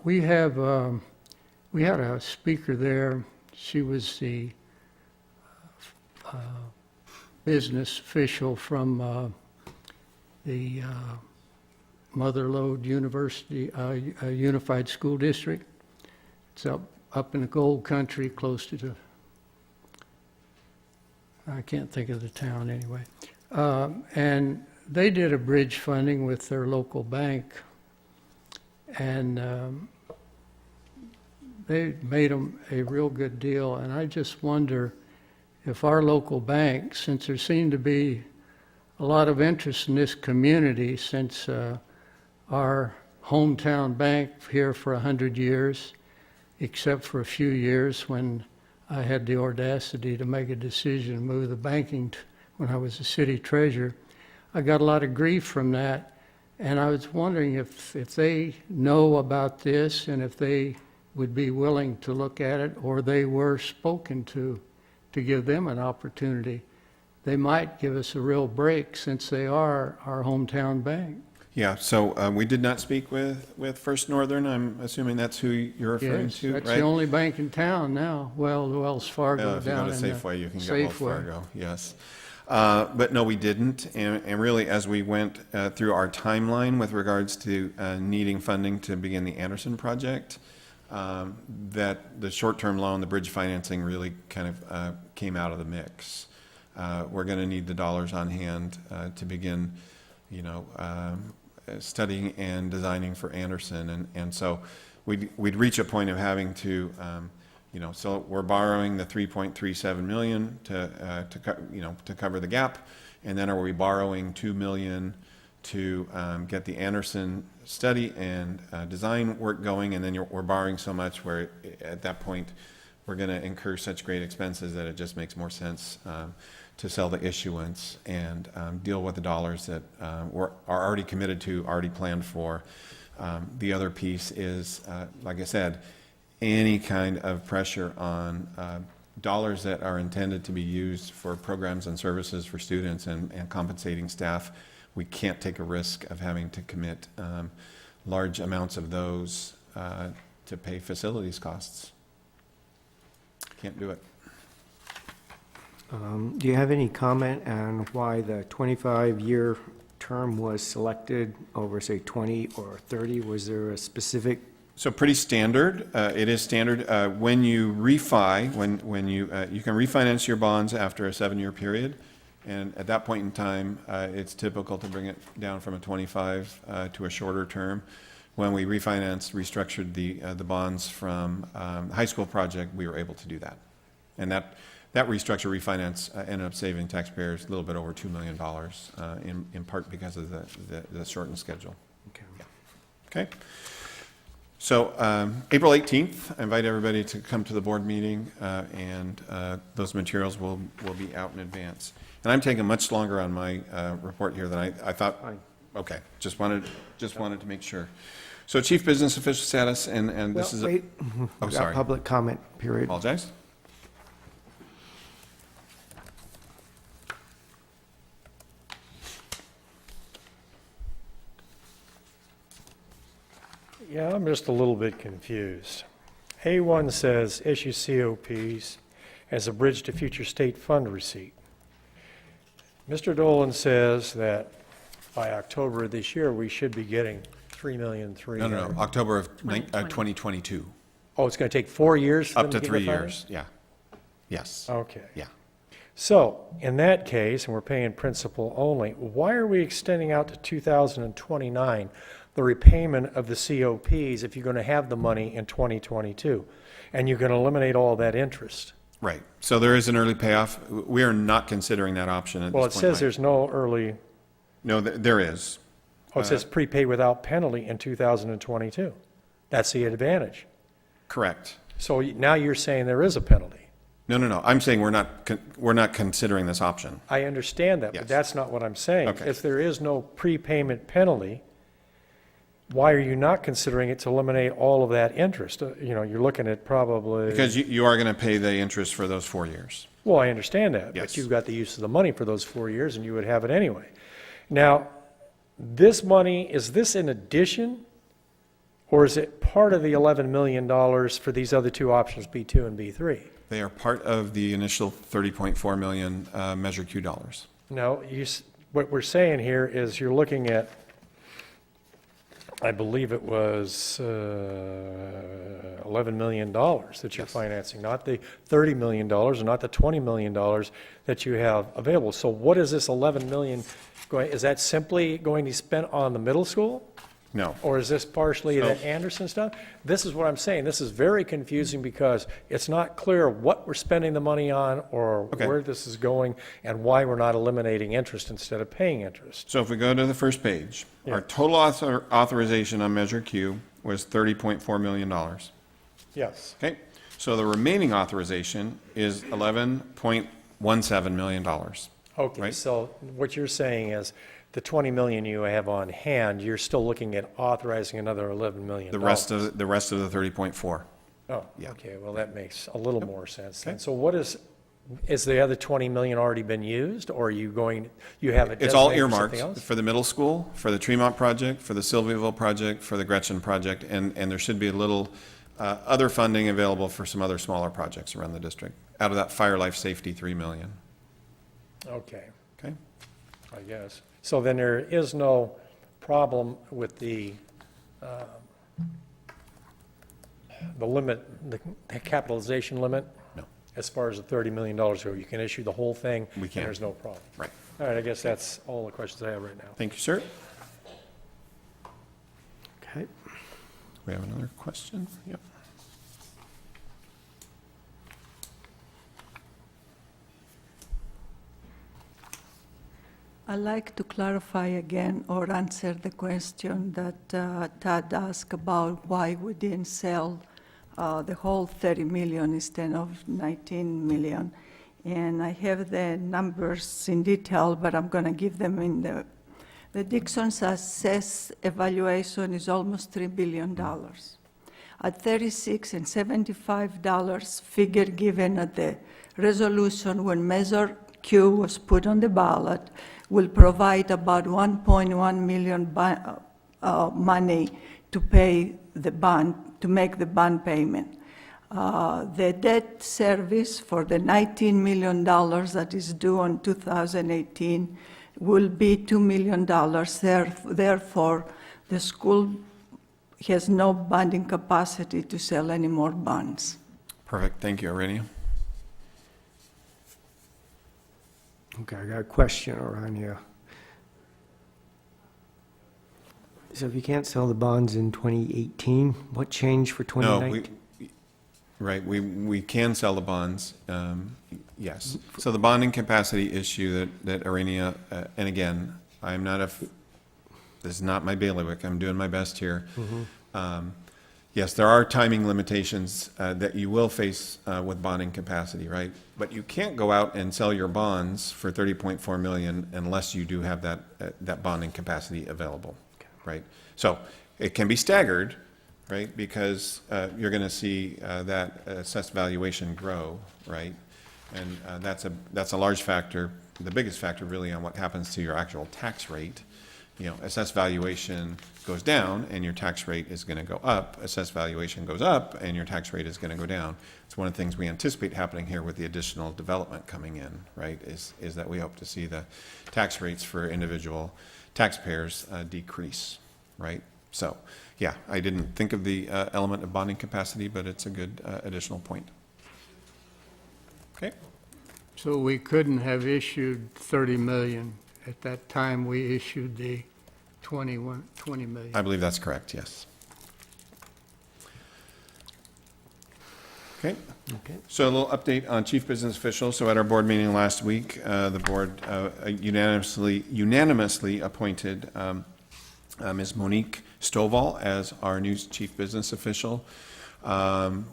we had a speaker there. She was the business official from the Mother Lode University Unified School District. It's up in the gold country, close to I can't think of the town anyway. And they did a bridge funding with their local bank, and they made them a real good deal. And I just wonder if our local bank, since there seemed to be a lot of interest in this community, since our hometown bank here for 100 years, except for a few years when I had the audacity to make a decision to move the banking when I was the city treasurer. I got a lot of grief from that, and I was wondering if they know about this and if they would be willing to look at it, or they were spoken to give them an opportunity. They might give us a real break since they are our hometown bank. Yeah, so we did not speak with First Northern. I'm assuming that's who you're referring Yes, to, right? that's the only bank in town now. Well, the Wells Fargo If you go down to in the Safeway, you can get Wells Safeway. Fargo, yes. But no, we didn't. And really, as we went through our timeline with regards to needing funding to begin the Anderson project, that the short-term loan, the bridge financing really kind of came out of the mix. We're going to need the dollars on hand to begin, studying and designing for Anderson. And so we'd reach a point of having to, So we're borrowing the 3.37 million to cover the gap, and then are we borrowing 2 million to get the Anderson study and design work going, and then we're borrowing so much where at that point we're going to incur such great expenses that it just makes more sense to sell the issuance and deal with the dollars that are already committed to, already planned for. The other piece is, like I said, any kind of pressure on dollars that are intended to be used for programs and services for students and compensating staff. We can't take a risk of having to commit large amounts of those to pay facilities costs. Can't do it. Do you have any comment on why the 25-year term was selected over, say, 20 or 30? Was there a specific? So pretty standard. It is standard. When you refi, when you can refinance your bonds after a 7-year period, and at that point in time, it's typical to bring it down from a 25 to a shorter term. When we restructured the bonds from the high school project, we were able to do that, and that restructure refinance ended up saving taxpayers a little bit over $2 million, in part because of the shortened schedule. Okay. Okay. So April 18th, I invite everybody to come to the board meeting, and those materials will be out in advance. And I'm taking much longer on my report here than I thought. Fine. Okay, just wanted to make sure. So chief business official status, and this is Wait. oh, We've got sorry. Public comment period. Apologize. Yeah, I'm just a little bit confused. A1 says issue COPs as a bridge to future state fund receipt. Mr. Dolan says that by October of this year, we should be getting $3,300,000. No. October of 2022. Oh, it's going to take 4 years for Up them to get 3 the funding? years, yeah. Yes, Okay. yeah. So, in that case, and we're paying principal only, why are we extending out to 2029 the repayment of the COPs if you're going to have the money in 2022? And you're going to eliminate all that interest? Right. So there is an early payoff. We are not considering that option at Well, it this point. says there's no early, No, there is. oh, it says prepaid without penalty in 2022. That's the advantage. Correct. So now you're saying there is a penalty. No. I'm saying we're not considering this option. I understand that, Yes. but that's not what I'm saying. Okay. If there is no prepayment penalty, why are you not considering it to eliminate all of that interest? You're looking at probably. Because you are going to pay the interest for those 4 years. Well, I understand that, Yes. but you've got the use of the money for those 4 years, and you would have it anyway. Now, this money, is this in addition, or is it part of the $11 million for these other two options, B2 and B3? They are part of the initial 30.4 million Measure Q dollars. No, what we're saying here is you're looking at, I believe it was $11 million that you're Yes. financing, not the $30 million or not the $20 million that you have available. So what is this $11 million going, is that simply going to be spent on the middle school? No. Or is this partially So- the Anderson stuff? This is what I'm saying. This is very confusing because it's not clear what we're spending the money on or Okay. where this is going and why we're not eliminating interest instead of paying interest. So if we go to the first page, Yeah. our total authorization on Measure Q was $30.4 million. Yes. Okay? So the remaining authorization is $11.17 million. Okay, Right. so what you're saying is the 20 million you have on hand, you're still looking at authorizing another 11 million. The rest of the 30.4. Oh, yeah. okay, well, that makes a little more sense then. So what is the other 20 million already been used, or are you going, you have it It's all designated for earmarked something else? for the middle school, for the Tremont project, for the Sylviaville project, for the Gretchen project, and there should be a little other funding available for some other smaller projects around the district. Out of that fire life safety, 3 million. Okay, Okay? I guess. So then there is no problem with the limit, the capitalization limit? No. As far as the $30 million go, you can issue the whole thing? We can. And there's no problem? Right. All right, I guess that's all the questions I have right now. Thank you, sir. Okay. We have another question? Yep. I'd like to clarify again or answer the question that Todd asked about why we didn't sell the whole 30 million instead of 19 million. And I have the numbers in detail, but I'm going to give them in the Dixon's assessed evaluation is almost $3 billion. At $36 and $75 figure given at the resolution when Measure Q was put on the ballot, will provide about 1.1 million money to pay the bond, to make the bond payment. The debt service for the $19 million that is due on 2018 will be $2 million. Therefore, the school has no bonding capacity to sell any more bonds. Perfect, thank you, Aurania. Okay, I got a question around here. So if you can't sell the bonds in 2018, what changed for No, 2019? right, we can sell the bonds, yes. So the bonding capacity issue that Aurania, and again, I'm not this is not my bailiwick, I'm doing my best here. Yes, there are timing limitations that you will face with bonding capacity, right? But you can't go out and sell your bonds for 30.4 million unless you do have that bonding capacity available, right? So it can be staggered, right? Because you're going to see that assessed valuation grow, right? And that's a large factor, the biggest factor really on what happens to your actual tax rate. You know, assessed valuation goes down and your tax rate is going to go up. Assessed valuation goes up and your tax rate is going to go down. It's one of the things we anticipate happening here with the additional development coming in, right? Is that we hope to see the tax rates for individual taxpayers decrease, right? So, yeah, I didn't think of the element of bonding capacity, but it's a good additional point. Okay. So we couldn't have issued 30 million. At that time, we issued the 20 million. I believe that's correct, yes. Okay. Okay. So a little update on chief business officials. So at our board meeting last week, the board unanimously appointed Ms. Monique Stovall as our new chief business official.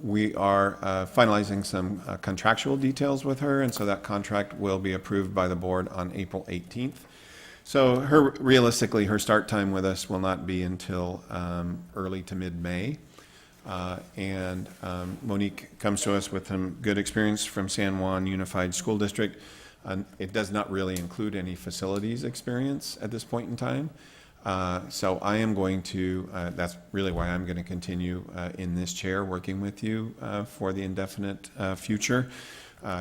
We are finalizing some contractual details with her, and so that contract will be approved by the board on April 18th. So realistically, her start time with us will not be until early to mid-May. And Monique comes to us with some good experience from San Juan Unified School District. It does not really include any facilities experience at this point in time. So I am going to, that's really why I'm going to continue in this chair working with you for the indefinite future.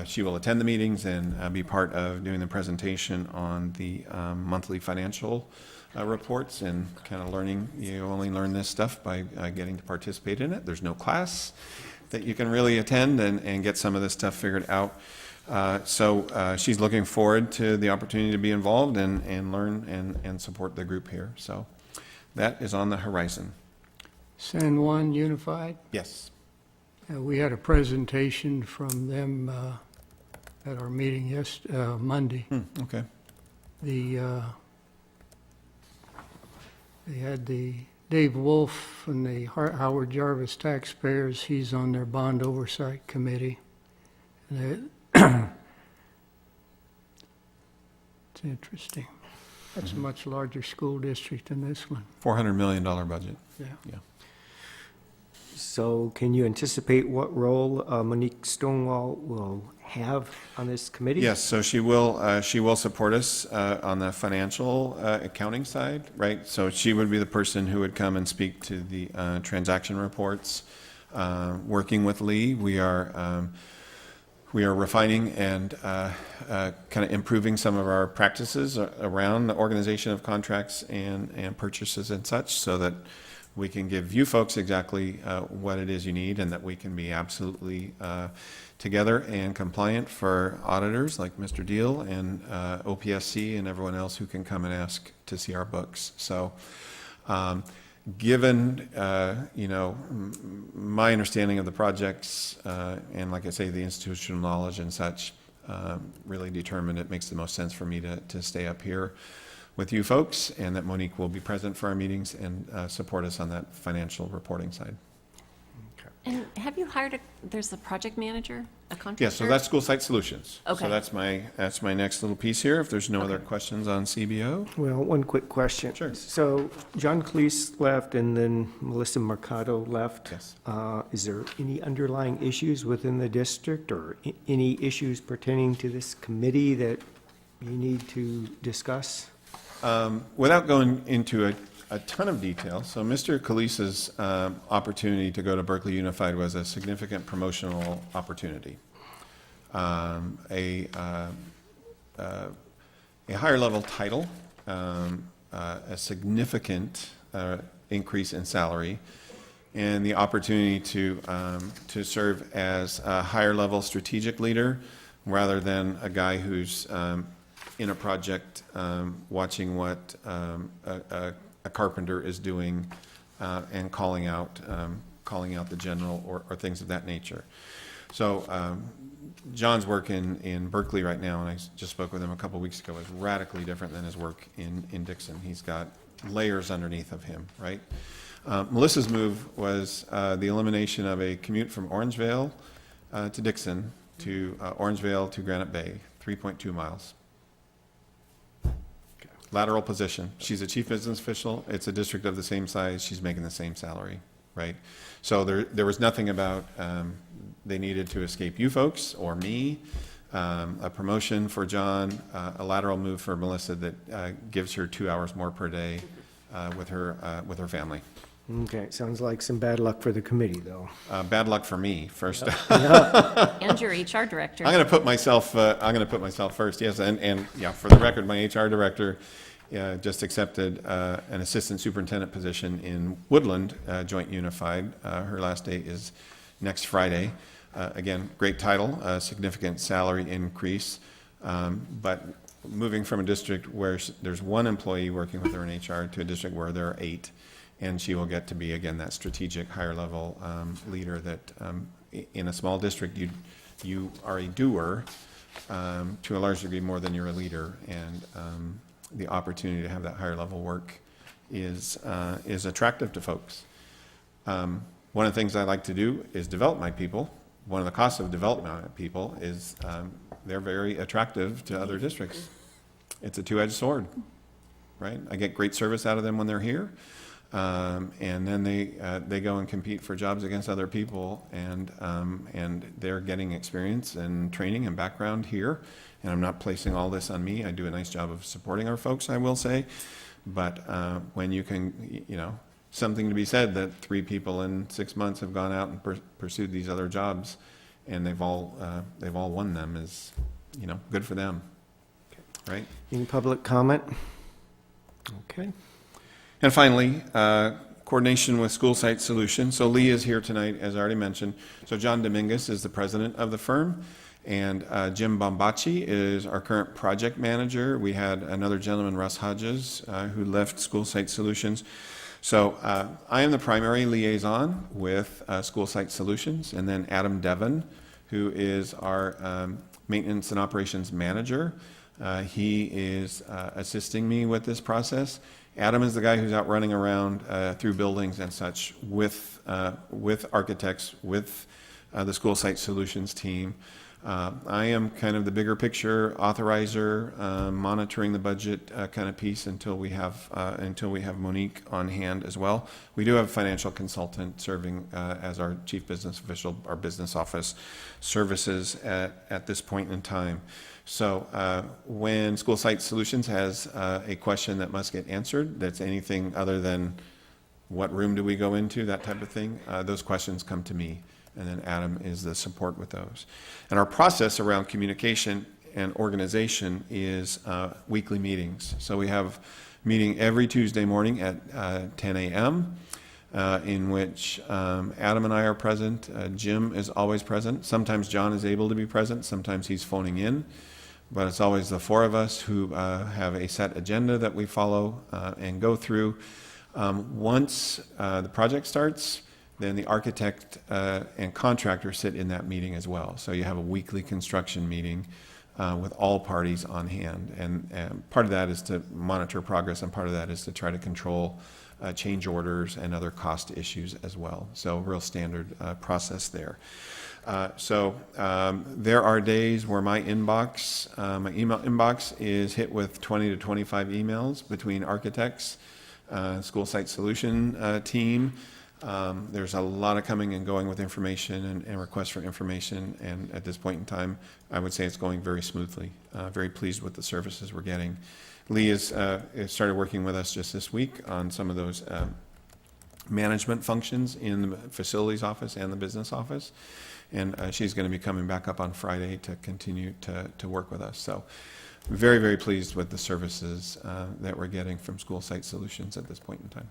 She will attend the meetings and be part of doing the presentation on the monthly financial reports and kind of learning. You only learn this stuff by getting to participate in it. There's no class that you can really attend and get some of this stuff figured out. So she's looking forward to the opportunity to be involved and learn and support the group here. So that is on the horizon. San Juan Unified, Yes. we had a presentation from them at our meeting Monday. Okay. They had the Dave Wolf and the Howard Jarvis taxpayers. He's on their bond oversight committee. And it's interesting. That's a much larger school district than this one. $400 million budget. Yeah. So can you anticipate what role Monique Stonewall will have on this committee? Yes, so she will support us on the financial accounting side, right? So she would be the person who would come and speak to the transaction reports. Working with Lee, we are refining and kind of improving some of our practices around the organization of contracts and purchases and such, so that we can give you folks exactly what it is you need, and that we can be absolutely together and compliant for auditors like Mr. Deal and OPSC and everyone else who can come and ask to see our books. So given my understanding of the projects and, like I say, the institutional knowledge and such, really determined it makes the most sense for me to stay up here with you folks, and that Monique will be present for our meetings and support us on that financial reporting side. And have you hired there's a project manager, a contractor? Yeah, so that's School Site Solutions. Okay. So that's my next little piece here, if there's no other questions on CBO. Well, one quick question. Sure. So John Cleese left and then Melissa Mercado left. Yes. Is there any underlying issues within the district or any issues pertaining to this committee that you need to discuss? Without going into a ton of detail, so Mr. Calisa's opportunity to go to Berkeley Unified was a significant promotional opportunity. A higher level title, a significant increase in salary, and the opportunity to serve as a higher level strategic leader rather than a guy who's in a project watching what a carpenter is doing and calling out the general or things of that nature. So John's work in Berkeley right now, and I just spoke with him a couple weeks ago, is radically different than his work in Dixon. He's got layers underneath of him, right? Melissa's move was the elimination of a commute from Orangevale to Dixon to Orangevale to Granite Bay, 3.2 miles. Lateral position. She's a chief business official. It's a district of the same size. She's making the same salary, right? So there was nothing about they needed to escape you folks or me. A promotion for John, a lateral move for Melissa that gives her 2 hours more per day with her family. Okay, sounds like some bad luck for the committee, though. Bad luck for me first. And your HR director. I'm going to put myself first. Yes, and yeah, for the record, my HR director just accepted an assistant superintendent position in Woodland Joint Unified. Her last day is next Friday. Again, great title, significant salary increase, but moving from a district where there's one employee working with her in HR to a district where there are 8, and she will get to be, again, that strategic higher level leader that in a small district you are a doer to a large degree more than you're a leader, and the opportunity to have that higher level work is attractive to folks. One of the things I like to do is develop my people. One of the costs of development of people is they're very attractive to other districts. It's a two-edged sword, right? I get great service out of them when they're here, and then they go and compete for jobs against other people, and they're getting experience and training and background here. And I'm not placing all this on me. I do a nice job of supporting our folks, I will say. But when you can, something to be said that 3 people in 6 months have gone out and pursued these other jobs, and they've all won them, is good for them, right? Any public comment? Okay. And finally, coordination with School Site Solutions. So Lee is here tonight, as I already mentioned. So John Dominguez is the president of the firm, and Jim Bombachi is our current project manager. We had another gentleman, Russ Hodges, who left School Site Solutions. So I am the primary liaison with School Site Solutions, and then Adam Devon, who is our maintenance and operations manager. He is assisting me with this process. Adam is the guy who's out running around through buildings and such with architects, with the School Site Solutions team. I am kind of the bigger picture authorizer, monitoring the budget kind of piece until we have Monique on hand as well. We do have a financial consultant serving as our chief business official, our business office services at this point in time. So when School Site Solutions has a question that must get answered, that's anything other than what room do we go into, that type of thing, those questions come to me. And then Adam is the support with those. And our process around communication and organization is weekly meetings. So we have a meeting every Tuesday morning at 10 a.m. In which Adam and I are present. Jim is always present. Sometimes John is able to be present. Sometimes he's phoning in. But it's always the 4 of us who have a set agenda that we follow and go through. Once the project starts, then the architect and contractor sit in that meeting as well. So you have a weekly construction meeting with all parties on hand. And part of that is to monitor progress, and part of that is to try to control change orders and other cost issues as well. So real standard process there. There are days where my inbox, my email inbox is hit with 20 to 25 emails between architects, school site solution team. There's a lot of coming and going with information and requests for information, and at this point in time, I would say it's going very smoothly. Very pleased with the services we're getting. Lee has started working with us just this week on some of those management functions in the facilities office and the business office, and she's going to be coming back up on Friday to continue to work with us. So very, very pleased with the services that we're getting from School Site Solutions at this point in time.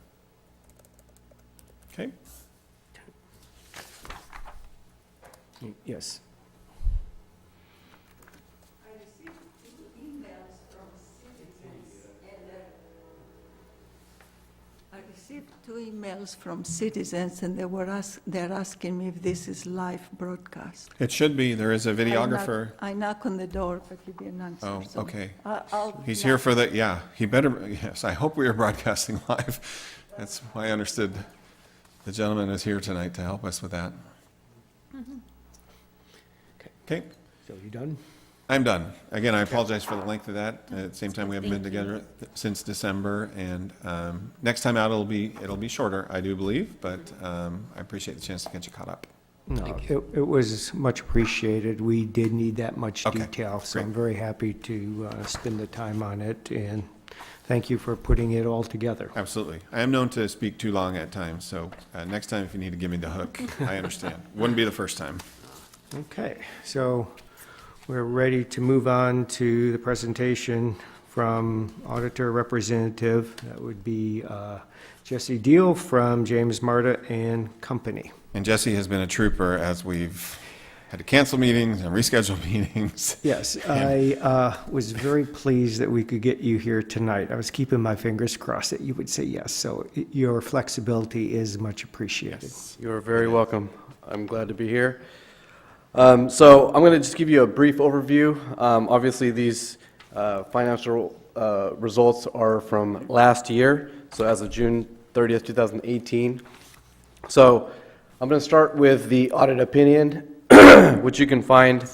Okay. Yes. I received two emails from citizens, and they're asking me if this is live broadcast. It should be. There is a videographer. I knock on the door, but he didn't answer. Oh, so okay. I'll He's knock. here for the, yeah, he better, yes, I hope we are broadcasting live. That's why I understood the gentleman is here tonight to help us with that. Okay, So you done? I'm done. Again, I apologize for the length of that. At the same time, we haven't been together since December, and next time out, it'll be shorter, I do believe, but I appreciate the chance to get you caught up. No, it was much appreciated. We did need that much Okay, detail, so great. I'm very happy to spend the time on it, and thank you for putting it all together. Absolutely. I am known to speak too long at times, so next time if you need to give me the hook, I understand. Wouldn't be the first time. Okay, so we're ready to move on to the presentation from Auditor Representative. That would be Jesse Deal from James Marta and Company. And Jesse has been a trooper as we've had to cancel meetings and reschedule meetings. Yes, I was very pleased that we could get you here tonight. I was keeping my fingers crossed that you would say yes, so your flexibility is much appreciated. You're very welcome. I'm glad to be here. So I'm going to just give you a brief overview. Obviously, these financial results are from last year, so as of June 30th, 2018. So I'm going to start with the audit opinion, which you can find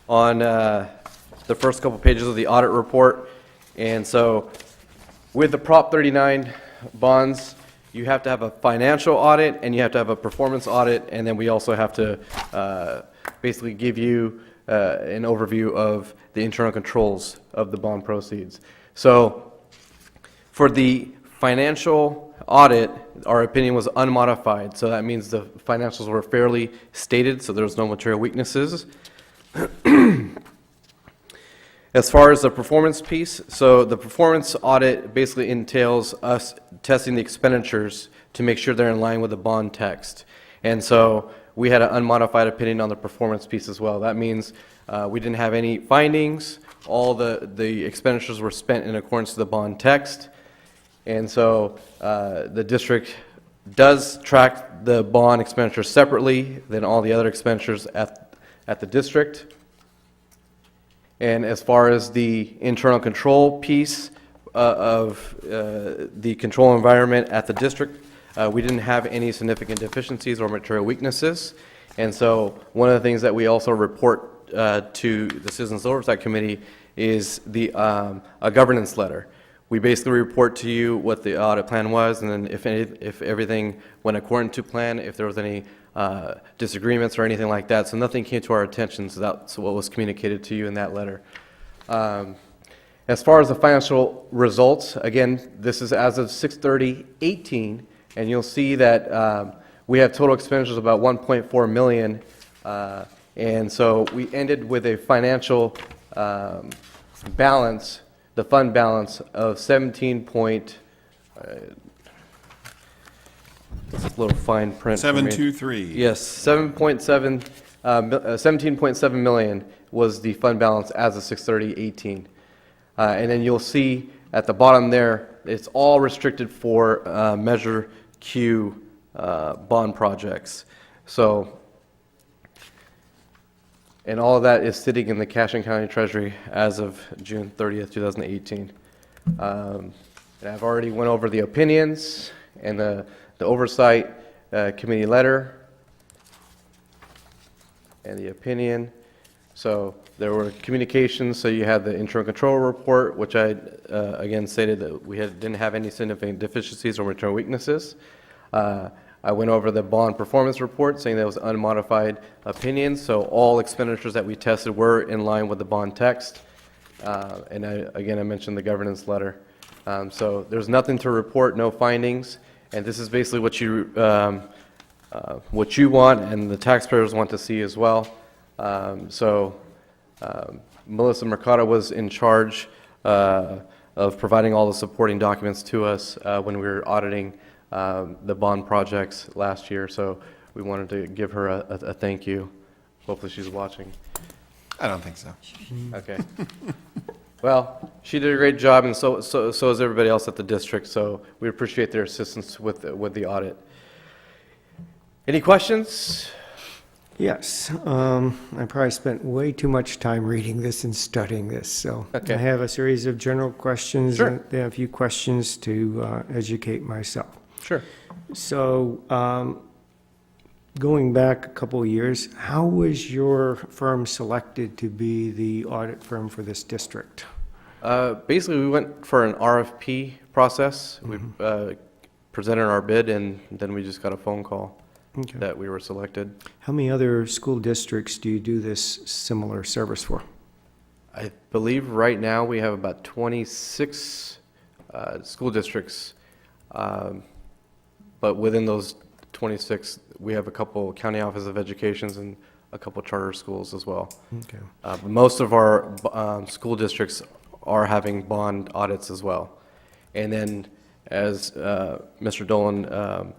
on the first couple pages of the audit report. And so with the Prop 39 bonds, you have to have a financial audit and you have to have a performance audit, and then we also have to basically give you an overview of the internal controls of the bond proceeds. So for the financial audit, our opinion was unmodified, so that means the financials were fairly stated, so there was no material weaknesses. As far as the performance piece, so the performance audit basically entails us testing the expenditures to make sure they're in line with the bond text. And so we had an unmodified opinion on the performance piece as well. That means we didn't have any findings. All the expenditures were spent in accordance to the bond text. And so the district does track the bond expenditures separately than all the other expenditures at the district. And as far as the internal control piece of the control environment at the district, we didn't have any significant deficiencies or material weaknesses. And so one of the things that we also report to the Citizens Oversight Committee is a governance letter. We basically report to you what the audit plan was, and then if everything went according to plan, if there was any disagreements or anything like that. So nothing came to our attention, so that's what was communicated to you in that letter. As far as the financial results, again, this is as of 6/30/18, and you'll see that we have total expenditures of about $1.4 million, and so we ended with a financial balance, the fund balance of 17. It's a little fine print for me. 723. Yes, 17.7 million was the fund balance as of 6/30/18. And then you'll see at the bottom there, it's all restricted for Measure Q bond projects. So And all of that is sitting in the Cashin County Treasury as of June 30th, 2018. And I've already went over the opinions and the Oversight Committee letter and the opinion. So there were communications, so you had the internal control report, which I, again, stated that we didn't have any significant deficiencies or material weaknesses. I went over the bond performance report, saying that it was unmodified opinion, so all expenditures that we tested were in line with the bond text. And again, I mentioned the governance letter. So there's nothing to report, no findings, and this is basically what you want and the taxpayers want to see as well. Melissa Mercado was in charge of providing all the supporting documents to us when we were auditing the bond projects last year, so we wanted to give her a thank you. Hopefully she's watching. I don't think so. Okay. Well, she did a great job, and so is everybody else at the district, so we appreciate their assistance with the audit. Any questions? Yes, I probably spent way too much time reading this and studying this, so Okay. I have a series of general questions. Sure. And then a few questions to educate myself. Sure. So, going back a couple of years, how was your firm selected to be the audit firm for this district? Basically, we went for an RFP process. We presented our bid, and then we just got a phone call Okay. that we were selected. How many other school districts do you do this similar service for? I believe right now we have about 26 school districts, but within those 26, we have a couple county office of educations and a couple charter schools as well. Okay. But most of our school districts are having bond audits as well. And then, as Mr. Dolan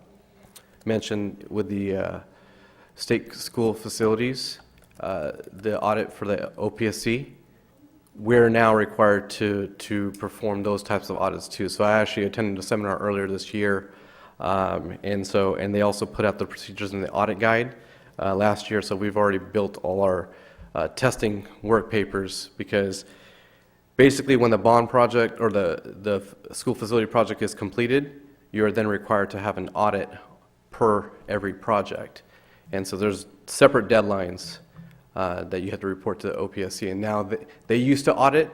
mentioned, with the state school facilities, the audit for the OPSC, we're now required to perform those types of audits too. So I actually attended a seminar earlier this year, and they also put out the procedures in the audit guide last year. So we've already built all our testing work papers, because basically when the bond project or the school facility project is completed, you are then required to have an audit per every project. And so there's separate deadlines that you have to report to the OPSC. And now they used to audit,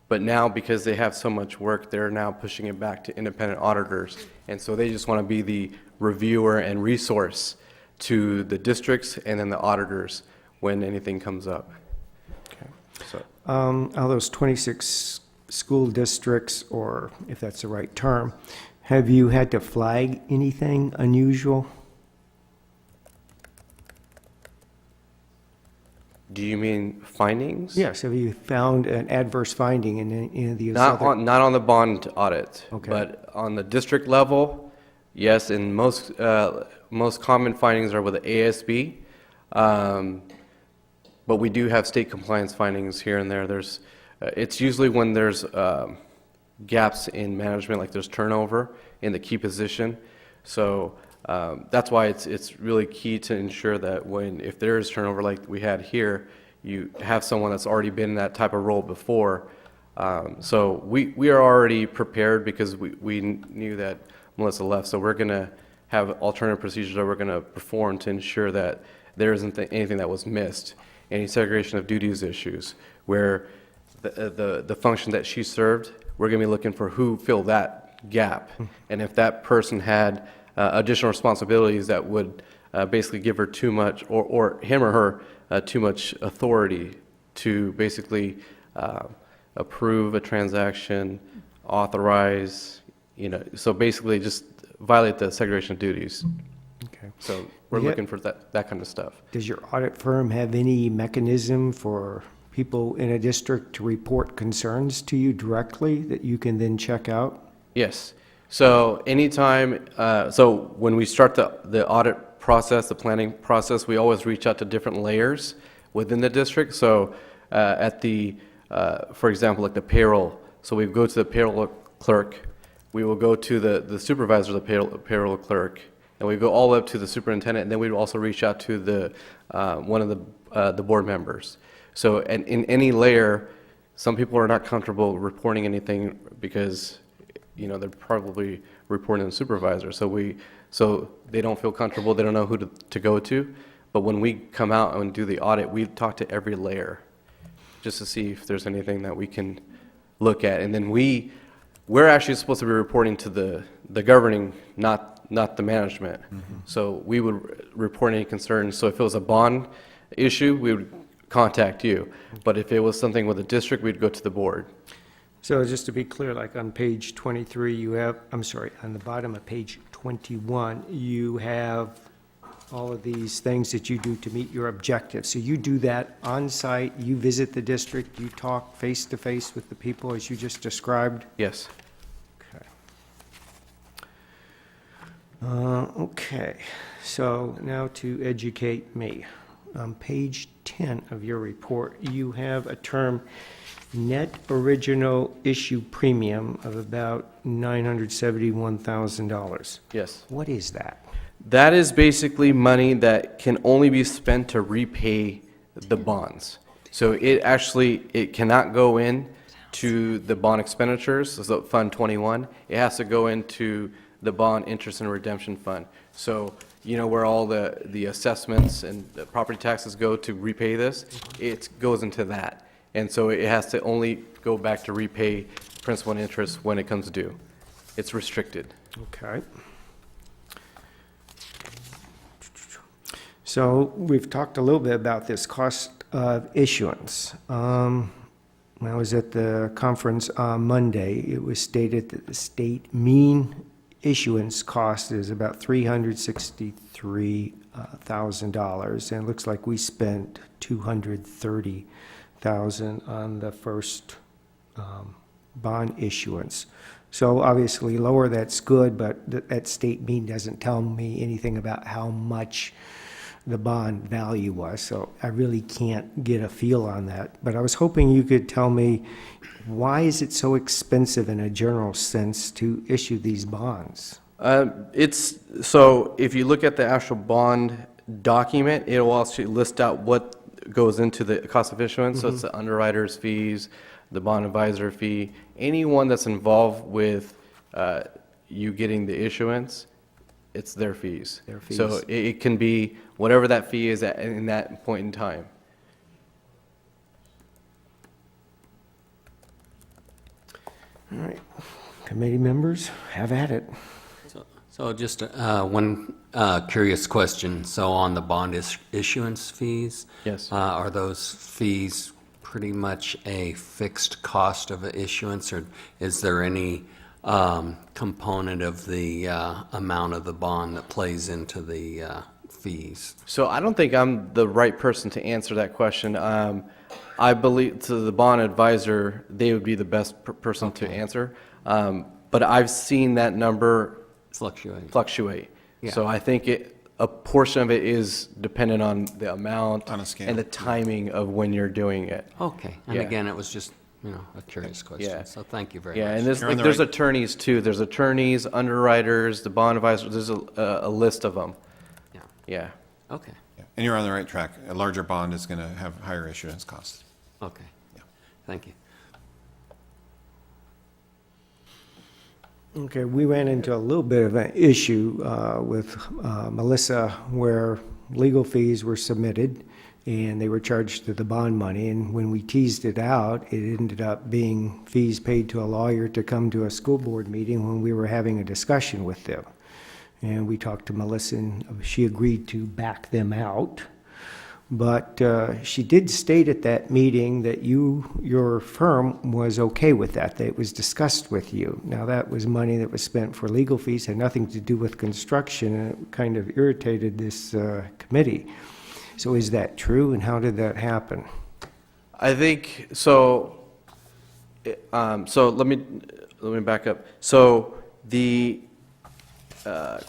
but now because they have so much work, they're now pushing it back to independent auditors. And so they just want to be the reviewer and resource to the districts and then the auditors when anything comes up. Okay. So, Out of those 26 school districts, or if that's the right term, have you had to flag anything unusual? do you mean findings? Yes, have you found an adverse finding in any of these other? Not on the bond audit, Okay. but on the district level, yes, and most common findings are with the ASB. But we do have state compliance findings here and there. It's usually when there's gaps in management, like there's turnover in the key position. So that's why it's really key to ensure that if there is turnover like we had here, you have someone that's already been in that type of role before. So we are already prepared, because we knew that Melissa left. So we're going to have alternative procedures that we're going to perform to ensure that there isn't anything that was missed. Any segregation of duties issues, where the function that she served, we're going to be looking for who filled that gap. And if that person had additional responsibilities that would basically give her too much, or him or her too much authority to basically approve a transaction, authorize, so basically just violate the segregation of duties. Okay. So we're Yeah. looking for that kind of stuff. Does your audit firm have any mechanism for people in a district to report concerns to you directly that you can then check out? Yes. So anytime, so when we start the audit process, the planning process, we always reach out to different layers within the district. So for example, like the payroll. So we go to the payroll clerk, we will go to the supervisor of the payroll clerk, and we go all up to the superintendent, and then we would also reach out to one of the the board members. So, and in any layer, some people are not comfortable reporting anything because, you know, they're probably reporting to the supervisor. So they don't feel comfortable, they don't know who to go to. But when we come out and do the audit, we talk to every layer just to see if there's anything that we can look at. And then we're actually supposed to be reporting to the governing, not the management. So we would report any concerns. So if it was a bond issue, we would contact you. But if it was something with the district, we'd go to the board. So just to be clear, like on page 23, you have, I'm sorry, on the bottom of page 21, you have all of these things that you do to meet your objectives. So you do that on-site, you visit the district, you talk face-to-face with the people as you just described? Yes. Okay, so now to educate me. On page 10 of your report, you have a term, net original issue premium of about $971,000. Yes. What is that? That is basically money that can only be spent to repay the bonds. So it cannot go in to the bond expenditures, so Fund 21. It has to go into the bond interest and redemption fund. So, you know, where all the assessments and the property taxes go to repay this, it goes into that. And so it has to only go back to repay principal and interest when it comes due. It's restricted. Okay. So we've talked a little bit about this cost of issuance. When I was at the conference on Monday, it was stated that the state mean issuance cost is about $363,000, and it looks like we spent $230,000 on the first bond issuance. So obviously lower, that's good, but that state mean doesn't tell me anything about how much the bond value was, so I really can't get a feel on that. But I was hoping you could tell me, why is it so expensive in a general sense to issue these bonds? So if you look at the actual bond document, it will also list out what goes into the cost of issuance. So it's the underwriter's fees, the bond advisor fee, anyone that's involved with you getting the issuance, it's their fees. Their fees. So it can be whatever that fee is at in that point in time. All right, committee members, have at it. So just one curious question. So on the bond issuance fees? Yes. Are those fees pretty much a fixed cost of issuance, or is there any component of the amount of the bond that plays into the fees? So I don't think I'm the right person to answer that question. I believe to the bond advisor, they would be the best person to answer. But I've seen that number fluctuate. Yeah. So I think a portion of it is dependent on the amount On a scale. and the timing of when you're doing it. Okay, and Yeah. again, it was just, a curious question, Yeah. so thank you very Yeah, much. and there's, You're on the there's right- attorneys too. There's attorneys, underwriters, the bond advisor. There's a list of them. Yeah. Yeah. Okay, Yeah. And you're on the right track. A larger bond is going to have higher issuance costs. okay. Yeah. Thank you. Okay, we ran into a little bit of an issue with Melissa where legal fees were submitted and they were charged to the bond money. And when we teased it out, it ended up being fees paid to a lawyer to come to a school board meeting when we were having a discussion with them. And we talked to Melissa and she agreed to back them out. But she did state at that meeting that your firm was okay with that it was discussed with you. Now, that was money that was spent for legal fees, had nothing to do with construction, and it kind of irritated this committee. So is that true, and how did that happen? I think so. So let me back up. So the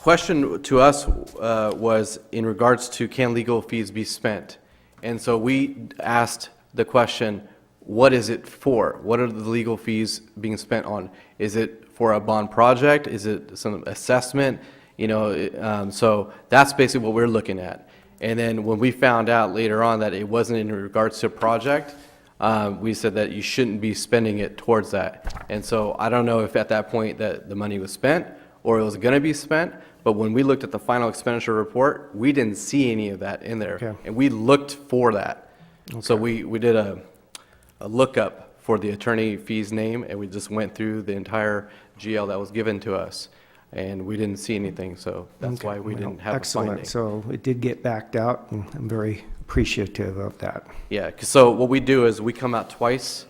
question to us was in regards to can legal fees be spent, and so we asked the question, what is it for? What are the legal fees being spent on? Is it for a bond project? Is it some assessment? So that's basically what we're looking at. And then when we found out later on that it wasn't in regards to a project, we said that you shouldn't be spending it towards that. And so I don't know if at that point that the money was spent or it was going to be spent, but when we looked at the final expenditure report, we didn't see any of that in there. Okay. And we looked for that. So we did a lookup for the attorney fees name, and we just went through the entire GL that was given to us, and we didn't see anything, so that's why we didn't have a finding. Excellent. So it did get backed out, and I'm very appreciative of that. Yeah, 'cause so what we do is we come out twice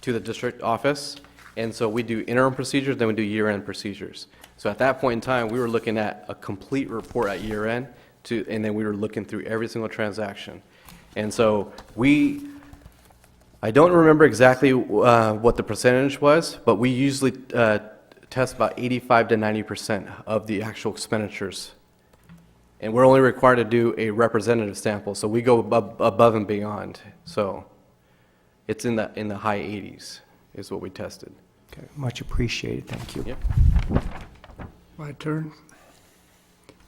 to the district office, and so we do interim procedures, then we do year-end procedures. So at that point in time, we were looking at a complete report at year-end, and then we were looking through every single transaction. And so I don't remember exactly what the percentage was, but we usually test about 85 to 90% of the actual expenditures. And we're only required to do a representative sample, so we go above and beyond. So it's in the high 80s is what we tested. Okay, much appreciated. Thank you. Yep. My turn.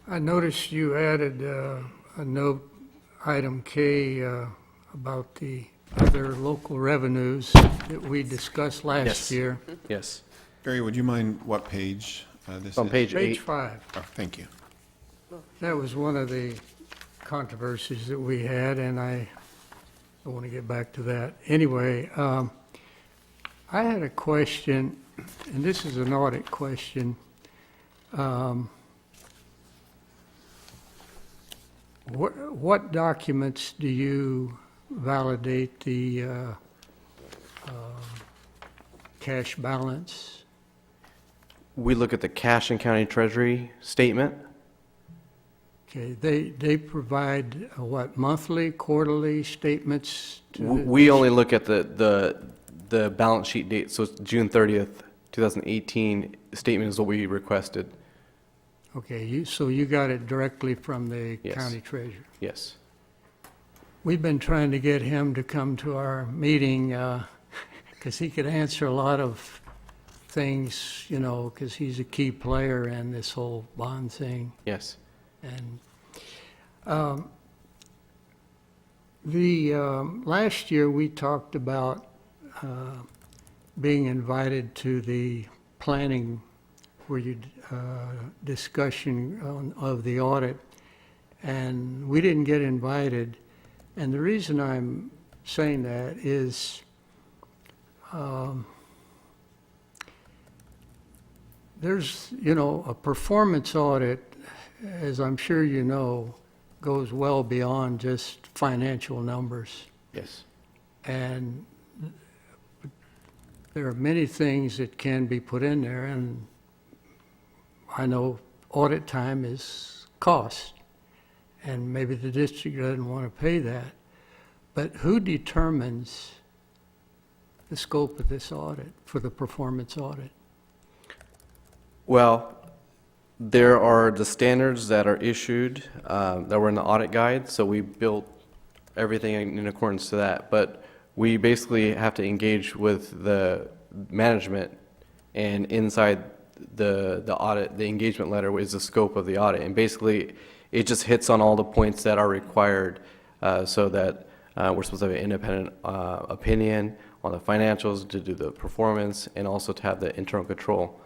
I noticed you added a note, item K, about the other local revenues that we discussed last Yes. year. Yes. Barry, would you mind what page this It's on is? page Page 8. 5. Oh, thank you. That was one of the controversies that we had, and I want to get back to that. Anyway, I had a question, and this is an audit question. What documents do you validate the cash balance? We look at the cash and county treasury statement. Okay, they provide what, monthly, quarterly statements to the We only look at the balance sheet date, so it's June 30th, 2018 statement is what we requested. Okay, so you got it directly from the Yes. county treasurer? Yes. We've been trying to get him to come to our meeting, because he could answer a lot of things, you know, because he's a key player in this whole bond thing. Yes. And last year, we talked about being invited to the planning where you discussion of the audit, and we didn't get invited. And the reason I'm saying that is there's, you know, a performance audit, as I'm sure you know, goes well beyond just financial numbers. Yes. And there are many things that can be put in there, and I know audit time is cost, and maybe the district doesn't want to pay that. But who determines the scope of this audit for the performance audit? Well, there are the standards that are issued that were in the audit guide, so we built everything in accordance to that. But we basically have to engage with the management, and inside the audit, the engagement letter is the scope of the audit. And basically, it just hits on all the points that are required so that we're supposed to have an independent opinion on the financials, to do the performance, and also to have the internal control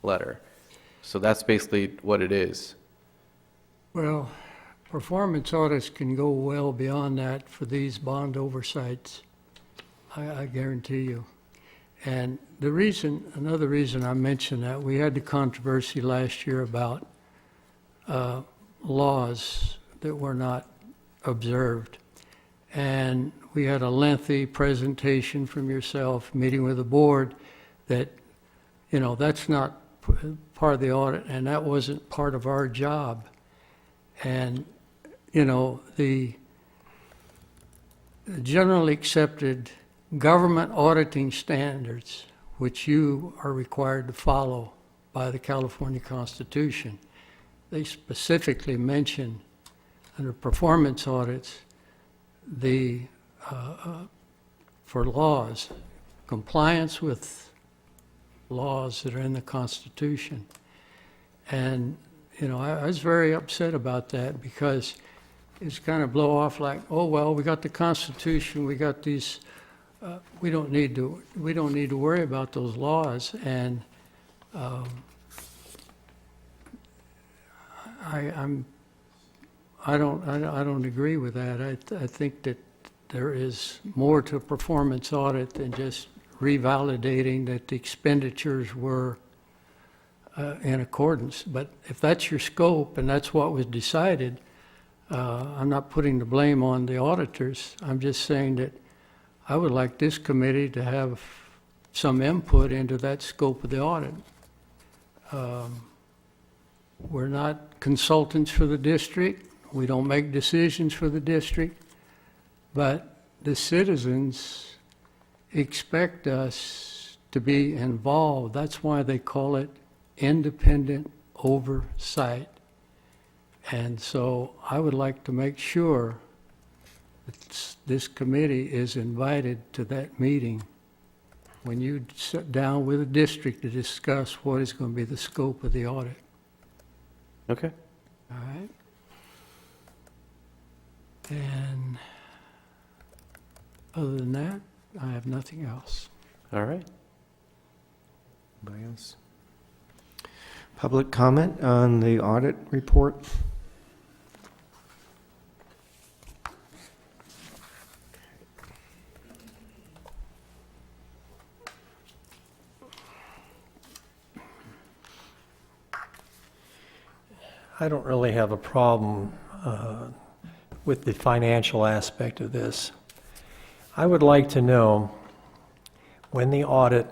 letter. So that's basically what it is. Well, performance audits can go well beyond that for these bond oversights, I guarantee you. And another reason I mention that, we had the controversy last year about laws that were not observed. And we had a lengthy presentation from yourself, meeting with the board, that, you know, that's not part of the audit, and that wasn't part of our job. And, you know, the generally accepted government auditing standards, which you are required to follow by the California Constitution, they specifically mention under performance audits for laws, compliance with laws that are in the Constitution. And, you know, I was very upset about that, because is kind of blow off like, oh, well, we got the Constitution, we got these, we don't need to worry about those laws. And I don't agree with that. I think that there is more to a performance audit than just revalidating that the expenditures were in accordance. But if that's your scope and that's what was decided, I'm not putting the blame on the auditors. I'm just saying that I would like this committee to have some input into that scope of the audit. We're not consultants for the district. We don't make decisions for the district. But the citizens expect us to be involved. That's why they call it independent oversight. And so I would like to make sure that this committee is invited to that meeting when you sit down with the district to discuss what is going to be the scope of the audit. Okay. All right? And other than that, I have nothing else. All right. Anybody else? Public comment on the audit report? I don't really have a problem with the financial aspect of this. I would like to know when the audit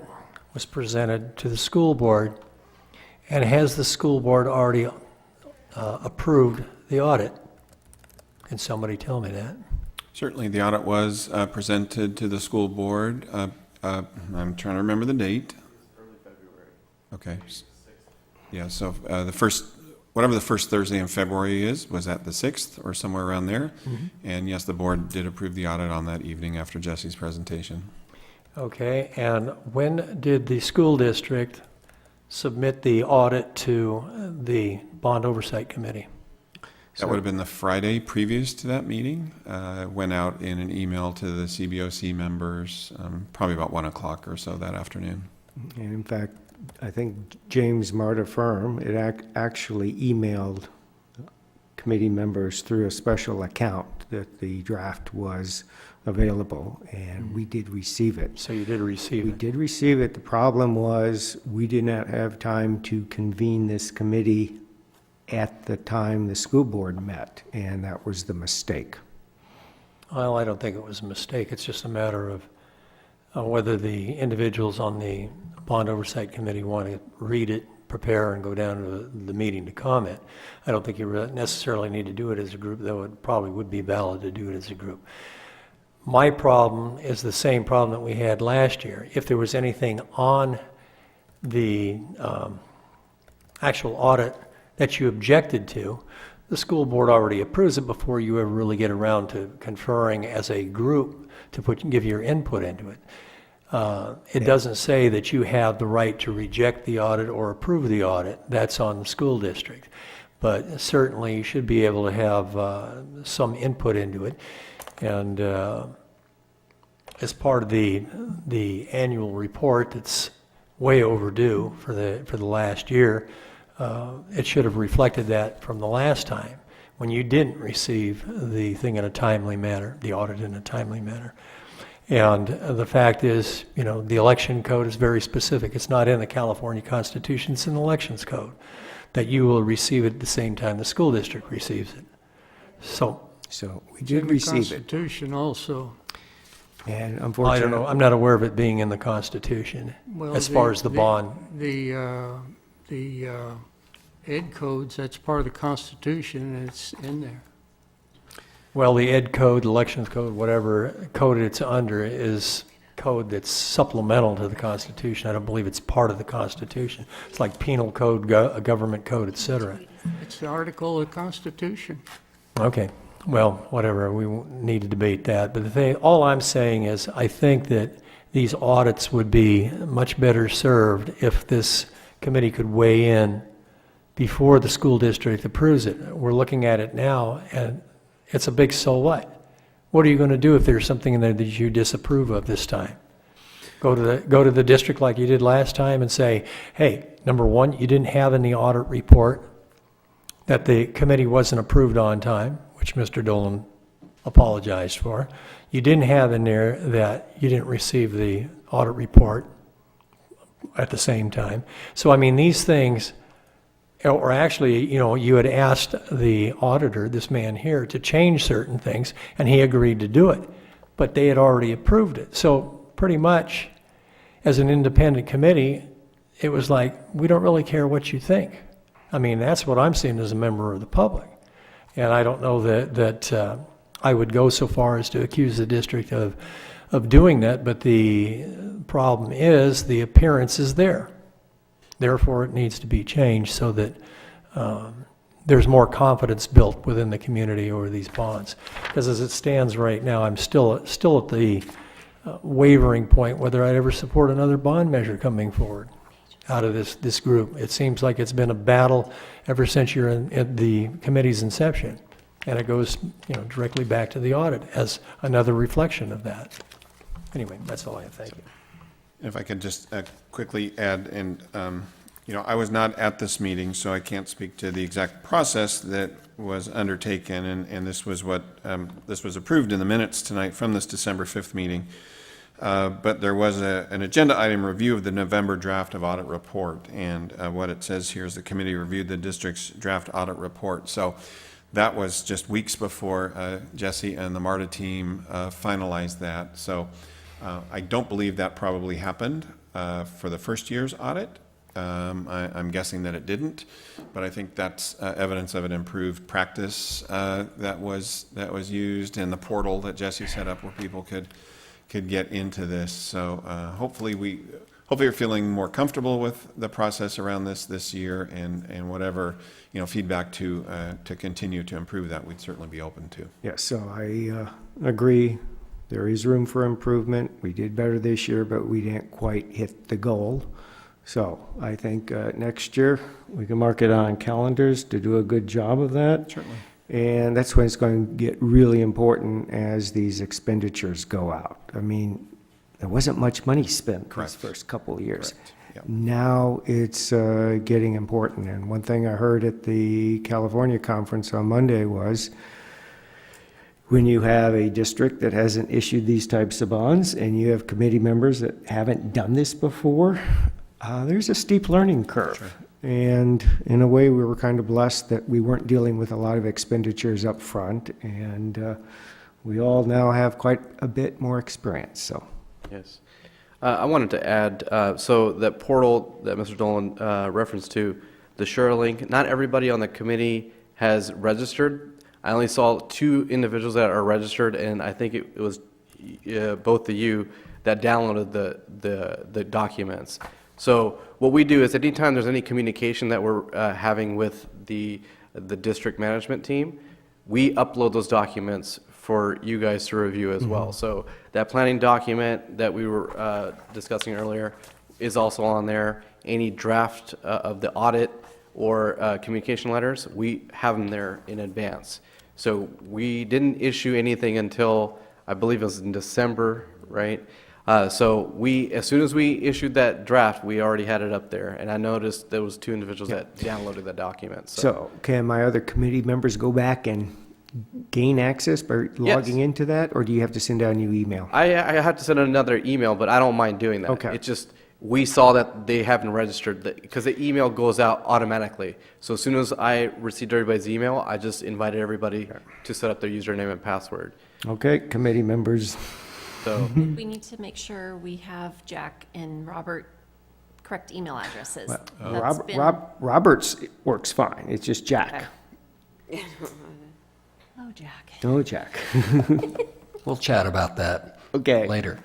was presented to the school board, and has the school board already approved the audit? Can somebody tell me that? Certainly, the audit was presented to the school board. I'm trying to remember the date. Early February. Okay. Yeah, so the first, whatever the first Thursday in February is, was that the 6th or somewhere around there? And yes, the board did approve the audit on that evening after Jesse's presentation. Okay, and when did the school district submit the audit to the Bond Oversight Committee? That would have been the Friday previous to that meeting. Went out in an email to the CBOC members, probably about 1 o'clock or so that afternoon. And in fact, I think James Marta firm, it actually emailed committee members through a special account that the draft was available, and we did receive it. So you did receive We it? did receive it. The problem was we did not have time to convene this committee at the time the school board met, and that was the mistake. Well, I don't think it was a mistake. It's just a matter of whether the individuals on the Bond Oversight Committee want to read it, prepare, and go down to the meeting to comment. I don't think you necessarily need to do it as a group, though it probably would be valid to do it as a group. My problem is the same problem that we had last year. If there was anything on the actual audit that you objected to, the school board already approves it before you ever really get around to conferring as a group to give your input into it. It doesn't say that you have the right to reject the audit or approve the audit. That's on the school district. But certainly you should be able to have some input into it. And as part of the annual report that's way overdue for the last year, it should have reflected that from the last time when you didn't receive the thing in a timely manner, the audit in a timely manner. And the fact is, the election code is very specific. It's not in the California Constitution, it's in the elections code, that you will receive it at the same time the school district receives it. So we did receive it, Constitution also. and I don't unfortunately, know, I'm not aware of it being in the Constitution Well, as far as the bond. The ed codes, that's part of the Constitution, and it's in there. Well, the ed code, elections code, whatever code it's under is code that's supplemental to the Constitution. I don't believe it's part of the Constitution. It's like penal code, government code, et cetera. It's the article of the Constitution. Okay, well, whatever, we won't need to debate that. But all I'm saying is I think that these audits would be much better served if this committee could weigh in before the school district approves it. We're looking at it now, and it's a big so what. What are you going to do if there's something in there that you disapprove of this time? Go to the district like you did last time and say, hey, number one, you didn't have in the audit report that the committee wasn't approved on time, which Mr. Dolan apologized for. You didn't have in there that you didn't receive the audit report at the same time. So, I mean, these things, or actually, you know, you had asked the auditor, this man here, to change certain things, and he agreed to do it, but they had already approved it. So pretty much, as an independent committee, it was like, we don't really care what you think. I mean, that's what I'm seeing as a member of the public. And I don't know that I would go so far as to accuse the district of doing that, but the problem is the appearance is there. Therefore, it needs to be changed so that there's more confidence built within the community over these bonds. Because as it stands right now, I'm still at the wavering point whether I'd ever support another bond measure coming forward out of this group. It seems like it's been a battle ever since you're in the committee's inception. And it goes, you know, directly back to the audit as another reflection of that. Anyway, that's all I have. Thank you. If I could just quickly add, and, you know, I was not at this meeting, so I can't speak to the exact process that was undertaken, and this was what, this was approved in the minutes tonight from this December 5th meeting. But there was an agenda item review of the November draft of audit report, and what it says here is the committee reviewed the district's draft audit report. So that was just weeks before Jesse and the MARTA team finalized that. So I don't believe that probably happened for the first year's audit. I'm guessing that it didn't, but I think that's evidence of an improved practice that was used in the portal that Jesse set up where people could get into this. So hopefully you're feeling more comfortable with the process around this year, and whatever, you know, feedback to continue to improve that, we'd certainly be open to. Yes, so I agree. There is room for improvement. We did better this year, but we didn't quite hit the goal. So I think next year we can mark it on calendars to do a good job of that. Certainly. And that's when it's going to get really important as these expenditures go out. I mean, there wasn't much money spent Correct. these first couple of years. Correct. Yep. Now it's getting important. And one thing I heard at the California conference on Monday was when you have a district that hasn't issued these types of bonds and you have committee members that haven't done this before, there's a steep learning curve. Sure. And in a way, we were kind of blessed that we weren't dealing with a lot of expenditures up front, and we all now have quite a bit more experience, so. Yes. I wanted to add, so that portal that Mr. Dolan referenced to, the SureLink, not everybody on the committee has registered. I only saw 2 individuals that are registered, and I think it was both of you that downloaded the documents. So what we do is anytime there's any communication that we're having with the district management team, we upload those documents for you guys to review as well. So that planning document that we were discussing earlier is also on there. Any draft of the audit or communication letters, we have them there in advance. So we didn't issue anything until, I believe it was in December, right? So as soon as we issued that draft, we already had it up there. And I noticed there was 2 individuals that downloaded that document. So can my other committee members go back and gain access by logging into that, or do you have to send out a new email? I had to send another email, but I don't mind doing that. Okay. It's just, we saw that they haven't registered, because the email goes out automatically. So as soon as I received everybody's email, I just invited everybody to set up their username and password. Okay, committee members. So, We need to make sure we have Jack and Robert correct email addresses. That's been- Roberts works fine, it's just Jack. Okay. Oh, Jack. No, Jack. We'll chat about that Okay. later.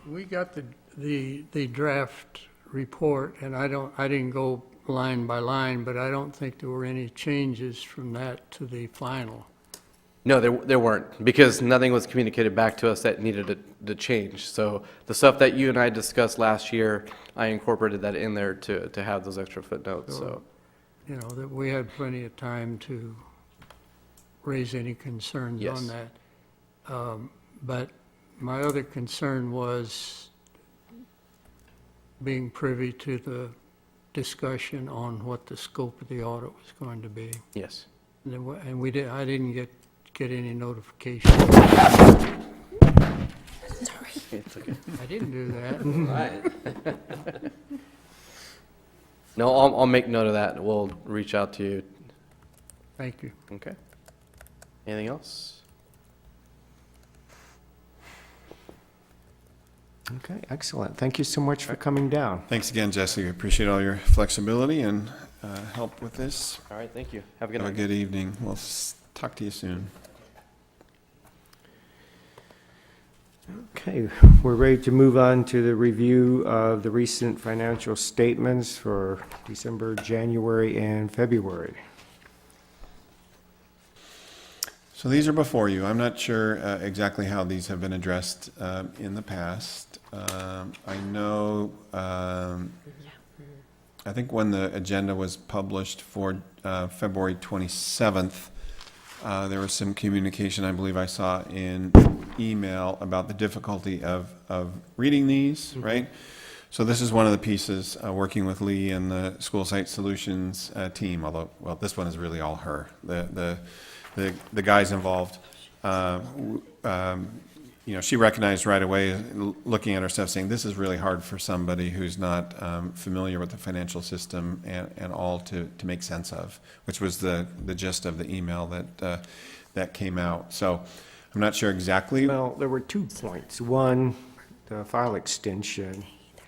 We got the draft report, and I didn't go line by line, but I don't think there were any changes from that to the final. no, there weren't, because nothing was communicated back to us that needed to change. So the stuff that you and I discussed last year, I incorporated that in there to have those extra footnotes, so. You know, that we had plenty of time to raise any concerns Yes. on that. But my other concern was being privy to the discussion on what the scope of the audit was going to be. Yes. And I didn't get any notification. It's okay. I didn't do that. Right. No, I'll make note of that. We'll reach out to you. Thank you. Okay. Anything else? Okay, excellent. Thank you so much for coming down. Thanks again, Jesse. We appreciate all your flexibility and help with this. All right, thank you. Have a good Have a night. good evening. We'll talk to you soon. Okay, we're ready to move on to the review of the recent financial statements for December, January, and February. So these are before you. I'm not sure exactly how these have been addressed in the past. I know, I think when the agenda was published for February 27th, there was some communication, I believe I saw in email about the difficulty of reading these, right? So this is one of the pieces, working with Lee and the School Site Solutions team, although, well, this one is really all her. The guys involved, she recognized right away, looking at her stuff, saying, this is really hard for somebody who's not familiar with the financial system and all to make sense of, which was the gist of the email that came out. So I'm not sure exactly. Well, there were 2 points. One, the file extension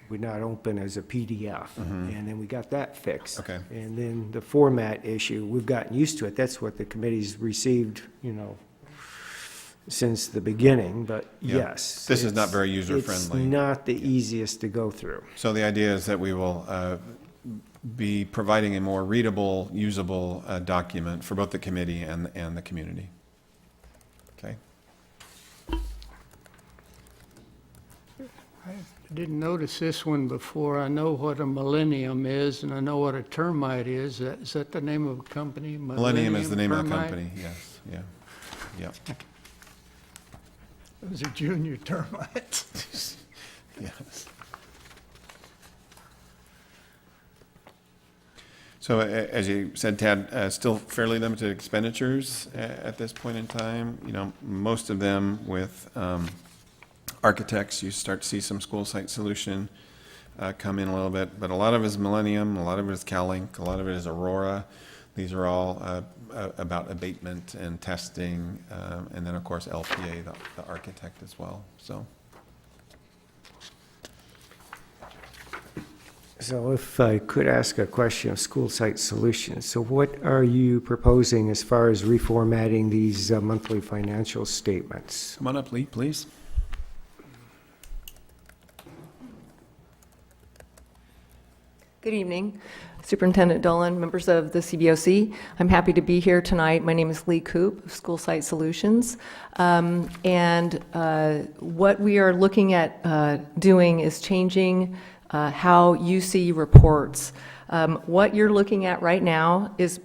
would not open as a PDF, and then we got that fixed. Okay. And then the format issue, we've gotten used to it. That's what the committee's received, since the beginning, but Yeah. yes. This is not it's- very user-friendly. It's not the easiest to go through. So the idea is that we will be providing a more readable, usable document for both the committee and the community. Okay? I didn't notice this one before. I know what a millennium is, and I know what a termite is. Is that the name of a company? Millennium is the name of the Termite? company, yes, yeah. Yep, Those are junior termites. yes. So as you said, Tad, still fairly limited expenditures at this point in time. Most of them with architects. You start to see some school site solution come in a little bit, but a lot of it is Millennium, a lot of it is CalLink, a lot of it is Aurora. These are all about abatement and testing, and then of course LPA, the architect as well. So if I could ask a question of School Site Solutions, so what are you proposing as far as reformatting these monthly financial statements? Come on up, Lee, please. Good evening, Superintendent Dolan, members of the CBOC. I'm happy to be here tonight. My name is Lee Coop of School Site Solutions. What we are looking at doing is changing how you see reports. What you're looking at right now is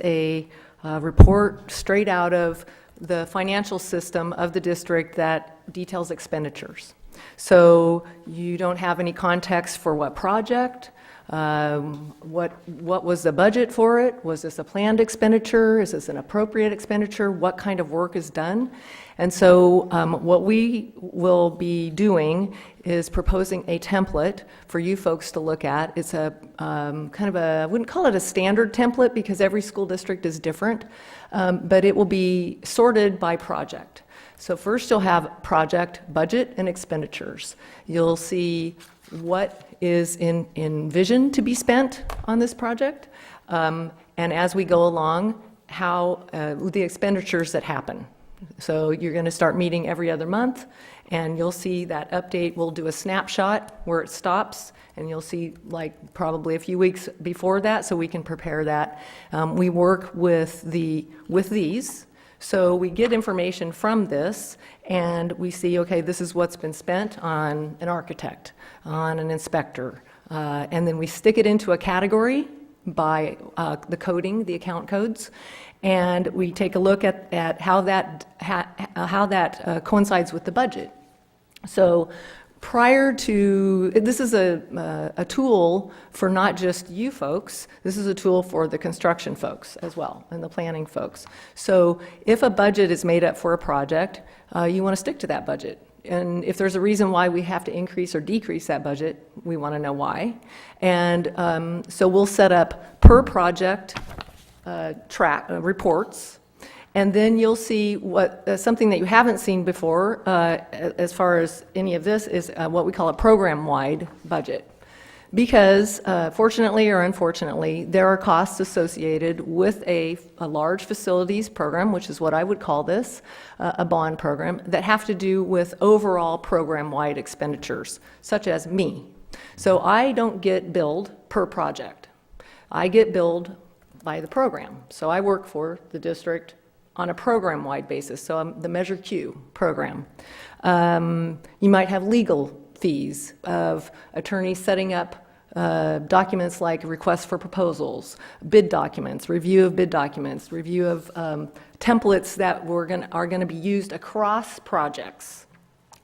a report straight out of the financial system of the district that details expenditures. So you don't have any context for what project, what was the budget for it? Was this a planned expenditure? Is this an appropriate expenditure? What kind of work is done? And so what we will be doing is proposing a template for you folks to look at. It's a kind of I wouldn't call it a standard template because every school district is different, but it will be sorted by project. So first you'll have project, budget, and expenditures. You'll see what is envisioned to be spent on this project, and as we go along, how the expenditures that happen. So you're going to start meeting every other month, and you'll see that update. We'll do a snapshot where it stops, and you'll see like probably a few weeks before that, so we can prepare that. We work with these. So we get information from this, and we see, okay, this is what's been spent on an architect, on an inspector, and then we stick it into a category, by the coding, the account codes, and we take a look at how that coincides with the budget. So prior to, this is a tool for not just you folks, this is a tool for the construction folks as well, and the planning folks. So if a budget is made up for a project, you want to stick to that budget. And if there's a reason why we have to increase or decrease that budget, we want to know why. And so we'll set up per project reports, and then you'll see what something that you haven't seen before as far as any of this is what we call a program-wide budget. Because fortunately or unfortunately, there are costs associated with a large facilities program, which is what I would call this, a bond program, that have to do with overall program-wide expenditures, such as me. So I don't get billed per project. I get billed by the program. So I work for the district on a program-wide basis, so I'm the Measure Q program. You might have legal fees of attorneys setting up documents like requests for proposals, bid documents, review of bid documents, review of templates that are going to be used across projects.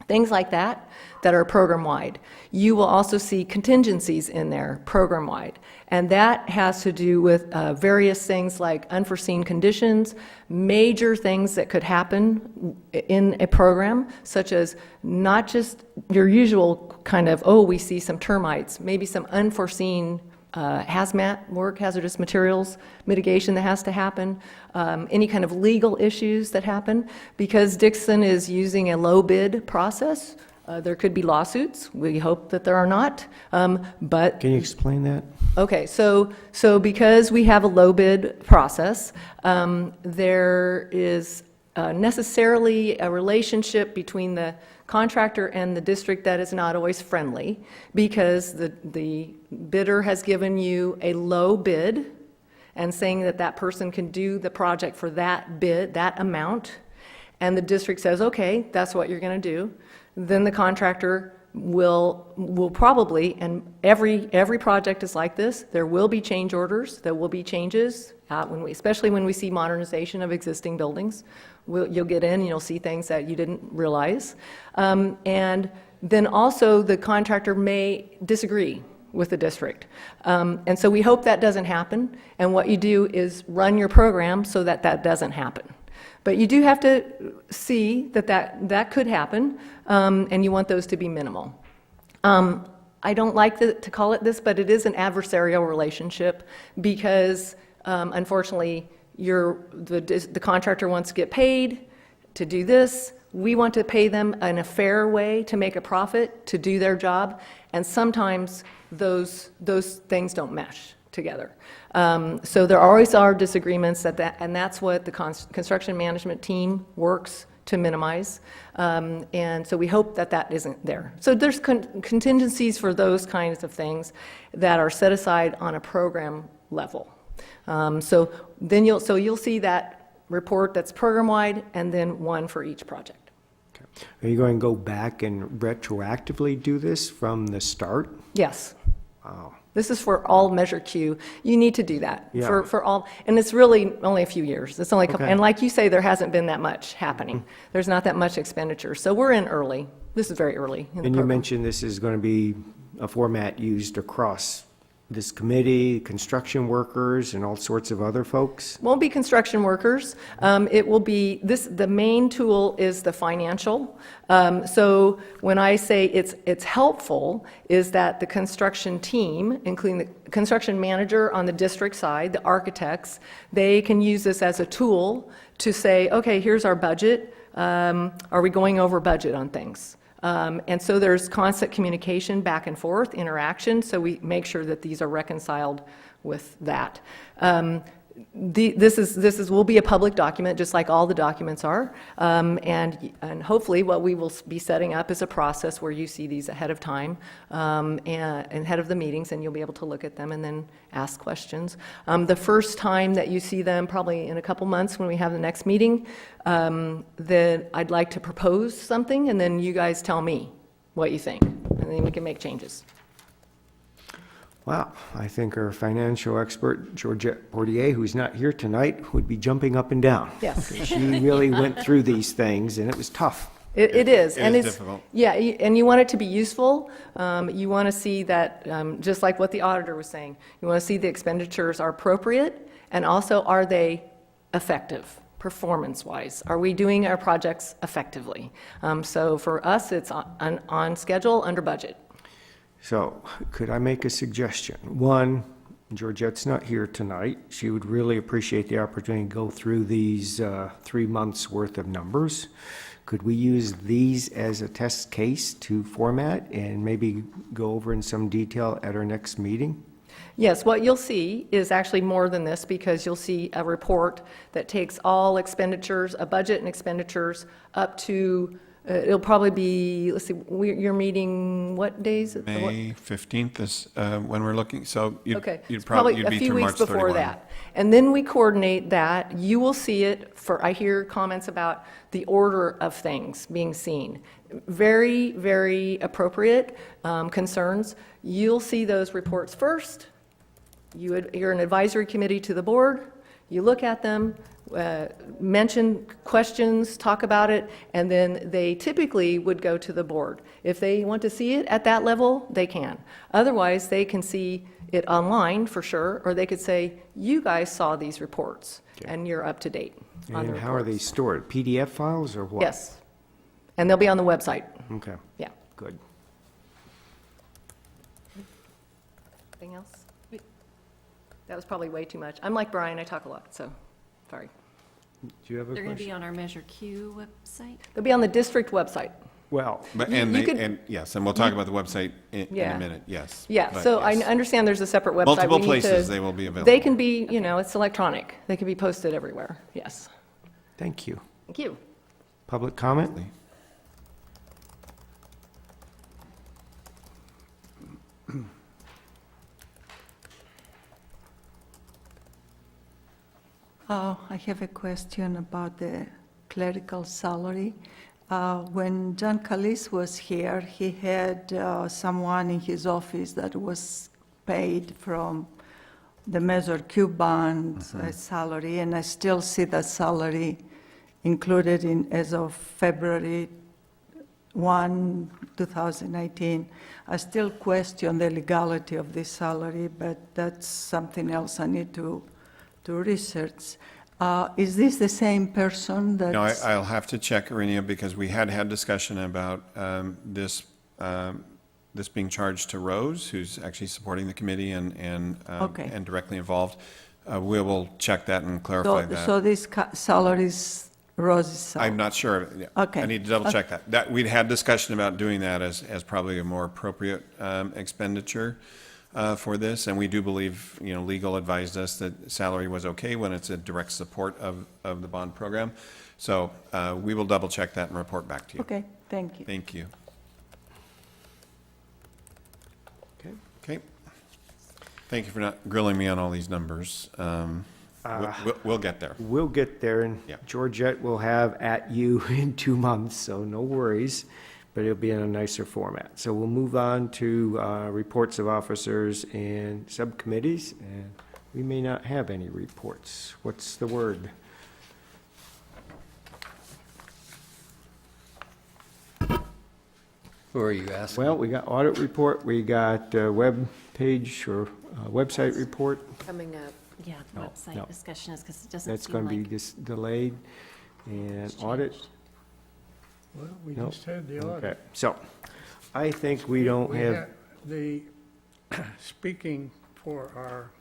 Things like that are program-wide. You will also see contingencies in there, program-wide. And that has to do with various things like unforeseen conditions, major things that could happen in a program, such as not just your usual kind of, oh, we see some termites, maybe some unforeseen hazmat work, hazardous materials mitigation that has to happen, any kind of legal issues that happen. Because Dixon is using a low bid process, there could be lawsuits. We hope that there are not, but... Can you explain that? Okay, so because we have a low bid process, there is necessarily a relationship between the contractor and the district that is not always friendly, because the bidder has given you a low bid and saying that that person can do the project for that bid, that amount, and the district says, okay, that's what you're going to do. Then the contractor will probably, and every project is like this, there will be change orders, there will be changes, especially when we see modernization of existing buildings. You'll get in and you'll see things that you didn't realize. And then also the contractor may disagree with the district. And so we hope that doesn't happen, and what you do is run your program so that that doesn't happen. But you do have to see that could happen, and you want those to be minimal. I don't like to call it this, but it is an adversarial relationship because, unfortunately, the contractor wants to get paid to do this. We want to pay them in a fair way to make a profit, to do their job, and sometimes those things don't mesh together. So there always are disagreements, and that's what the construction management team works to minimize. And so we hope that isn't there. So there's contingencies for those kinds of things that are set aside on a program level. So you'll see that report that's program-wide, and then one for each project. Okay. Are you going to go back and retroactively do this from the start? Yes. Wow. This is for all Measure Q. You need to do that Yeah. for all, and it's really only a few years. It's only a couple, Okay. and like you say, there hasn't been that much happening. There's not that much expenditure, so we're in early. This is very early in the And you program. mentioned this is going to be a format used across this committee, construction workers, and all sorts of other folks? Won't be construction workers. It will be the main tool is the financial. So when I say it's helpful, is that the construction team, including the construction manager on the district side, the architects, they can use this as a tool to say, okay, here's our budget. Are we going over budget on things? And so there's constant communication back and forth, interaction, so we make sure that these are reconciled with that. This will be a public document, just like all the documents are, and hopefully what we will be setting up is a process where you see these ahead of time and ahead of the meetings, and you'll be able to look at them and then ask questions. The first time that you see them, probably in a couple months when we have the next meeting, then I'd like to propose something, and then you guys tell me what you think, and then we can make changes. Wow, I think our financial expert, Georgette Portier, who's not here tonight, would be jumping up and down. Yes. She really went through these things, and it was tough. It is. It and is it's difficult. Yeah, and you want it to be useful. You want to see that, just like what the auditor was saying, you want to see the expenditures are appropriate, and also are they effective, performance-wise? Are we doing our projects effectively? So for us, it's on schedule, under budget. So, could I make a suggestion? One, Georgette's not here tonight. She would really appreciate the opportunity to go through these 3 months' worth of numbers. Could we use these as a test case to format and maybe go over in some detail at our next meeting? Yes, what you'll see is actually more than this, because you'll see a report that takes all expenditures, a budget and expenditures, up to, it'll probably be, let's see, you're meeting what days? May 15th is when we're looking, so Okay, you'd it's probably, probably you'd a be few through weeks March before 31. that. And then we coordinate that. You will see it for, I hear comments about the order of things being seen. Very, very appropriate concerns. You'll see those reports first. You're an advisory committee to the board. You look at them, mention questions, talk about it, and then they typically would go to the board. If they want to see it at that level, they can. Otherwise, they can see it online for sure, or they could say, you guys saw these reports, and you're up to date on the And how are they reports. stored? PDF files or what? Yes. And they'll be on the website. Okay, Yeah. good. Anything else? That was probably way too much. I'm like Brian, I talk a lot, so, sorry. Do you have a They're going to be question? on our Measure Q website? They'll be on the district website. Well, But, You- and you they, could- and, yes, and we'll talk about the website in Yeah. a minute, yes. Yeah, But so I yes. understand there's a separate website. Multiple We need to- places they will be available. They can be, it's electronic. They can be posted everywhere, yes. thank you. Thank you. Public comment? I have a question about the clerical salary. When John Callis was here, he had someone in his office that was paid from the Measure Q bond salary, and I still see that salary included in, as of February 1, 2019. I still question the legality of this salary, but that's something else I need to research. Is this the same person that? No, I'll have to check, Arinia, because we had discussion about this being charged to Rose, who's actually supporting the committee and Okay. and directly involved. We will check that and clarify that. So this salary is Rose's salary? I'm not sure. Okay. I need to double check that. That, we'd had discussion about doing that as probably a more appropriate expenditure for this, and we do believe, legal advised us that salary was okay when it's a direct support of the bond program. So we will double check that and report back to you. Okay, thank you. Thank you. Okay. Okay. Thank you for not grilling me on all these numbers. We'll get there. We'll get there, and Yeah. Georgette will have at you in 2 months, so no worries, but it'll be in a nicer format. So we'll move on to reports of officers and subcommittees, and we may not have any reports. What's the word? Who are you asking? Well, we got audit report, we got web page or website report. Coming up, yeah, the No, no. website discussion is, because it doesn't That's seem going to be like just delayed. And it's audit, changed. Well, we Nope. just had the okay. audit. So I think we don't We have, had the, speaking for our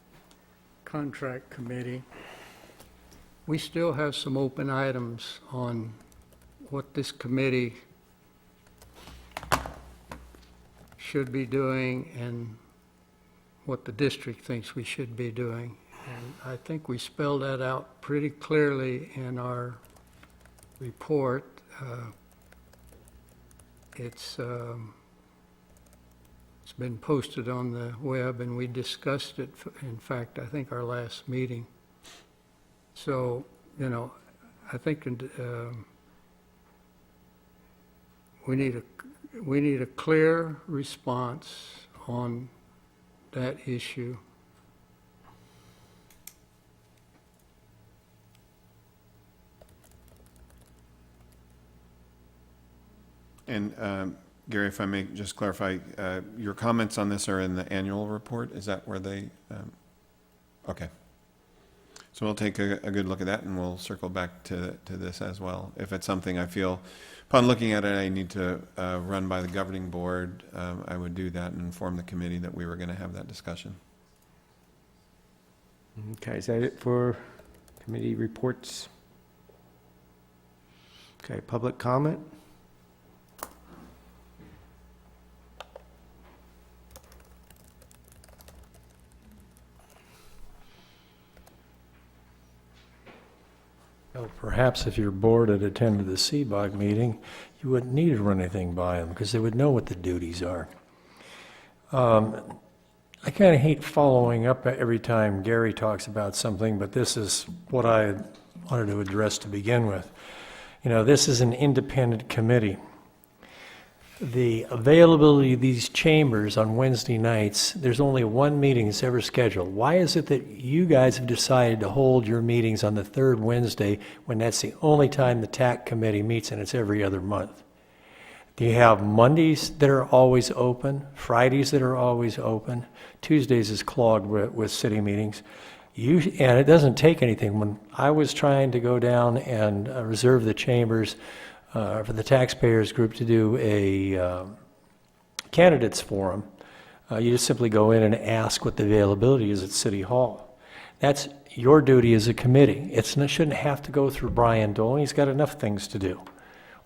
contract committee, we still have some open items on what this committee should be doing and what the district thinks we should be doing. And I think we spelled that out pretty clearly in our report. It's been posted on the web, and we discussed it, in fact, I think our last meeting. So, I think we need a clear response on that issue. And Gary, if I may just clarify, your comments on this are in the annual report? Is that where they, okay. So we'll take a good look at that, and we'll circle back to this as well. If it's something I feel, upon looking at it, I need to run by the governing board, I would do that and inform the committee that we were going to have that discussion. Okay, is that it for committee reports? Okay, public comment? Well, perhaps if your board had attended the CBOG meeting, you wouldn't need to run anything by them, because they would know what the duties are. I kind of hate following up every time Gary talks about something, but this is what I wanted to address to begin with. You know, this is an independent committee. The availability of these chambers on Wednesday nights, there's only one meeting that's ever scheduled. Why is it that you guys have decided to hold your meetings on the third Wednesday when that's the only time the TAC committee meets, and it's every other month? Do you have Mondays that are always open, Fridays that are always open? Tuesdays is clogged with city meetings. And it doesn't take anything. When I was trying to go down and reserve the chambers for the taxpayers group to do a candidates forum, you just simply go in and ask what the availability is at City Hall. That's your duty as a committee. It shouldn't have to go through Brian Dolan. He's got enough things to do.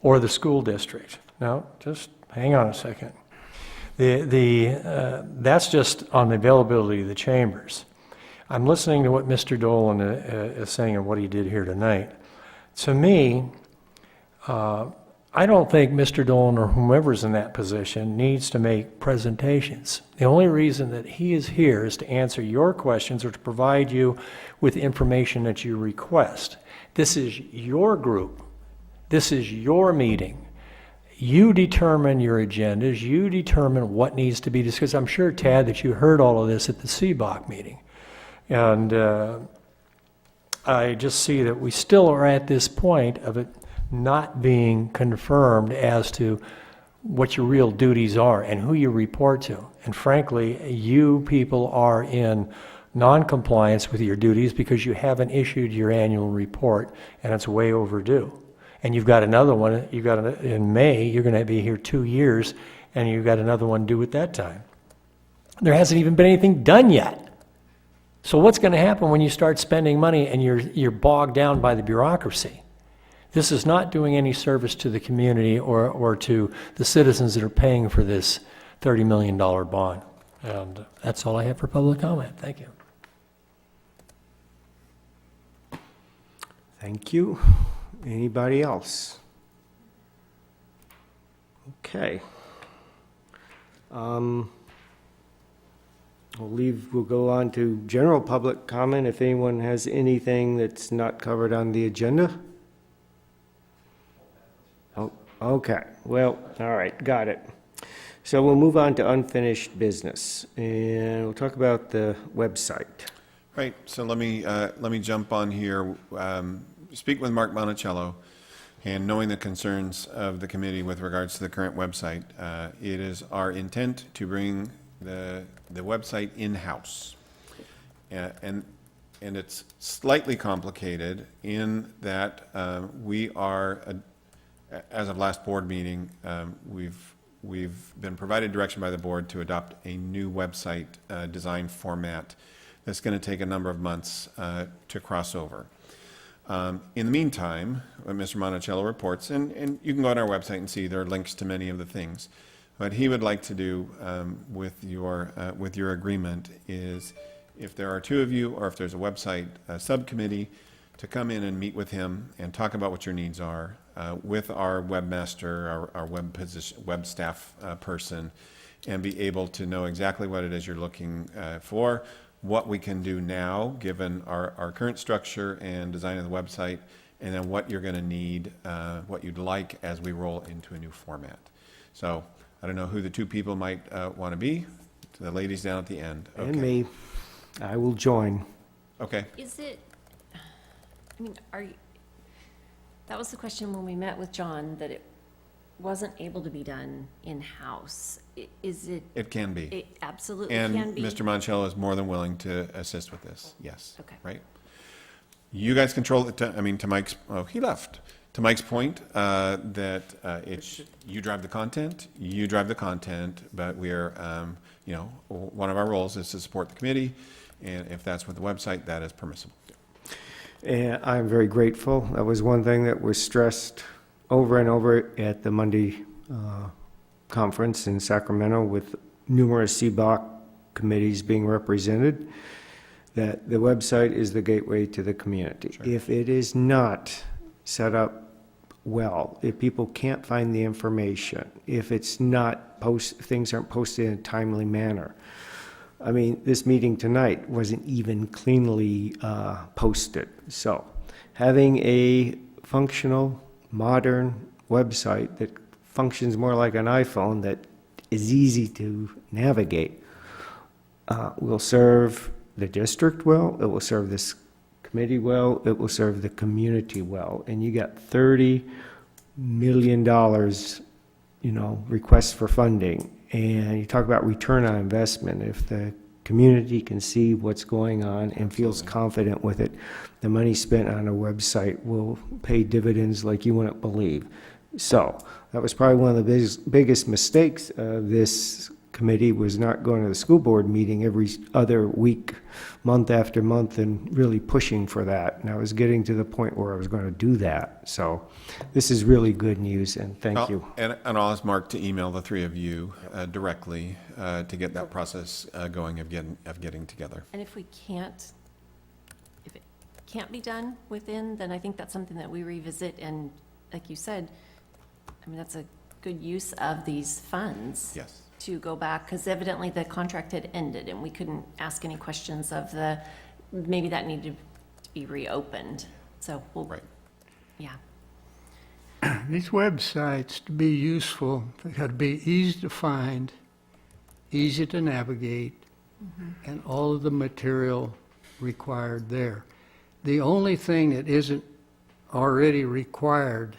Or the school district. No, just hang on a second. That's just on the availability of the chambers. I'm listening to what Mr. Dolan is saying and what he did here tonight. To me, I don't think Mr. Dolan or whomever's in that position needs to make presentations. The only reason that he is here is to answer your questions or to provide you with information that you request. This is your group. This is your meeting. You determine your agendas. You determine what needs to be discussed. I'm sure, Tad, that you heard all of this at the CBOC meeting. And I just see that we still are at this point of it not being confirmed as to what your real duties are and who you report to. And frankly, you people are in non-compliance with your duties because you haven't issued your annual report, and it's way overdue. And you've got another one, in May, you're going to be here 2 years, and you've got another one due at that time. There hasn't even been anything done yet. So what's going to happen when you start spending money and you're bogged down by the bureaucracy? This is not doing any service to the community or to the citizens that are paying for this $30 million bond. And that's all I have for public comment. Thank you. Thank you. Anybody else? Okay. We'll go on to general public comment if anyone has anything that's not covered on the agenda. Oh, okay. Well, all right, got it. So we'll move on to unfinished business, and we'll talk about the website. Right, so let me jump on here, speak with Mark Monticello, and knowing the concerns of the committee with regards to the current website, it is our intent to bring the website in-house. And it's slightly complicated in that we are, as of last board meeting, we've been provided direction by the board to adopt a new website design format that's going to take a number of months to cross over. In the meantime, what Mr. Monticello reports, and you can go on our website and see there are links to many of the things, what he would like to do with your agreement is, if there are two of you, or if there's a website subcommittee, to come in and meet with him and talk about what your needs are with our webmaster, our web staff person, and be able to know exactly what it is you're looking for, what we can do now, given our current structure and design of the website, and then what you're going to need, what you'd like as we roll into a new format. So I don't know who the two people might want to be. The ladies down at the end. And Okay. me. I will join. Okay. Is it, I mean, that was the question when we met with John, that it wasn't able to be done in-house. Is it, It can be. it absolutely And can be? Mr. Monticello is more than willing to assist with this, yes. Okay. Right? You guys control it, to Mike's, oh, he left. To Mike's point, that it's, you drive the content, but we're, one of our roles is to support the committee, and if that's with the website, that is permissible. And I'm very grateful. That was one thing that was stressed over and over at the Monday conference in Sacramento with numerous CBOC committees being represented, that the website is the gateway to the community. Sure. If it is not set up well, if people can't find the information, if it's not things aren't posted in a timely manner. I mean, this meeting tonight wasn't even cleanly posted. So having a functional, modern website that functions more like an iPhone, that is easy to navigate, will serve the district well, it will serve this committee well, it will serve the community well. And you got $30 million, requests for funding. And you talk about return on investment. If the community can see what's going on and feels confident with it, the money spent on a website will pay dividends like you wouldn't believe. So that was probably one of the biggest mistakes of this committee, was not going to the school board meeting every other week, month after month, and really pushing for that. And I was getting to the point where I was going to do that. So this is really good news, and thank you. And I'll ask Mark to email the three of you directly to get that process going of getting together. And if it can't be done within, then I think that's something that we revisit, and like you said, I mean, that's a good use of these funds. Yes. To go back, because evidently the contract had ended and we couldn't ask any questions of maybe that needed to be reopened. So we'll. Right. Yeah. These websites, to be useful, they got to be easy to find, easy to navigate, and all of the material required there. The only thing that isn't already required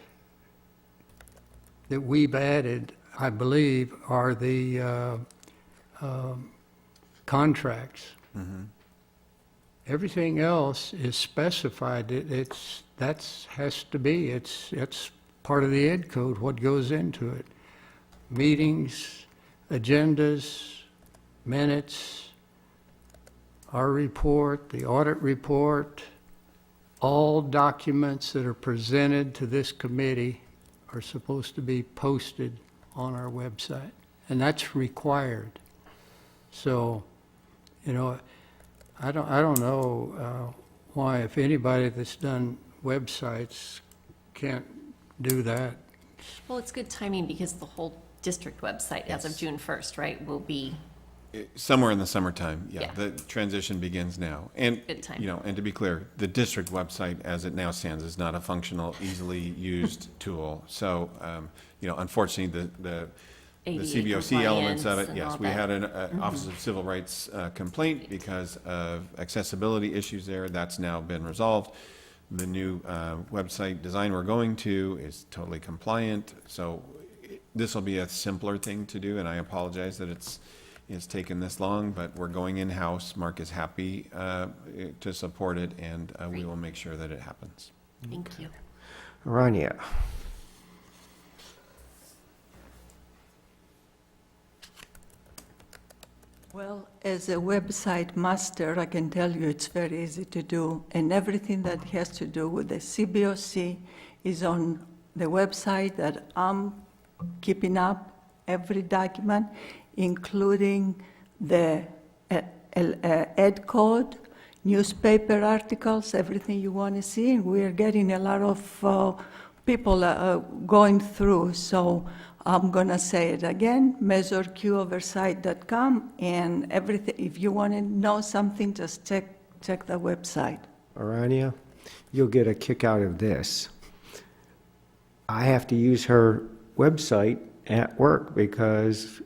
that we've added, I believe, are the contracts. Everything else is specified. It's part of the ed code, what goes into it. Meetings, agendas, minutes, our report, the audit report, all documents that are presented to this committee are supposed to be posted on our website, and that's required. So, I don't know why, if anybody that's done websites can't do that. Well, it's good timing because the whole district website as of Yes. June 1st, right, will be, Somewhere in the summertime, yeah. Yeah. The transition begins now. And, Good time. and to be clear, the district website as it now stands is not a functional, easily used tool. So, unfortunately, the ADA CBOC elements of it, compliance and yes. all We that. had an Office of Civil Rights complaint because of accessibility issues there. That's now been resolved. The new website design we're going to is totally compliant. So this will be a simpler thing to do, and I apologize that it's taken this long, but we're going in-house. Mark is happy to support it, and we will make sure that it happens. thank you. Rania. Well, as a website master, I can tell you it's very easy to do, and everything that has to do with the CBOC is on the website that I'm keeping up, every document, including the ed code, newspaper articles, everything you want to see, and we're getting a lot of people going through, so I'm going to say it again, measureqoversight.com, and everything. If you want to know something, just check the website. Arania, you'll get a kick out of this. I have to use her website at work because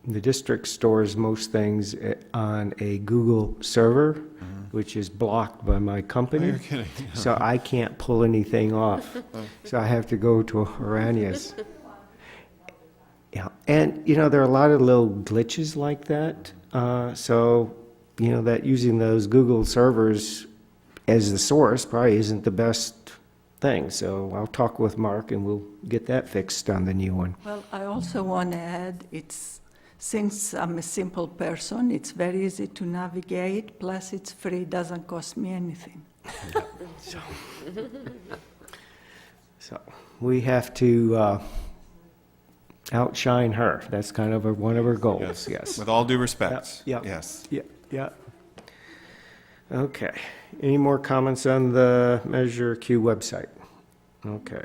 the district stores most things on a Google server, which is blocked by my company. You're kidding. So I can't pull anything off. So I have to go to Arania's. Yeah, and, there are a lot of little glitches like that. So, that using those Google servers as the source probably isn't the best thing. So I'll talk with Mark and we'll get that fixed on the new one. Well, I also want to add, since I'm a simple person, it's very easy to navigate, plus it's free, doesn't cost me anything. So we have to outshine her. That's kind of one of her goals, yes. With all due respect. Yep. Yes. Yeah. Okay. Any more comments on the Measure Q website? Okay.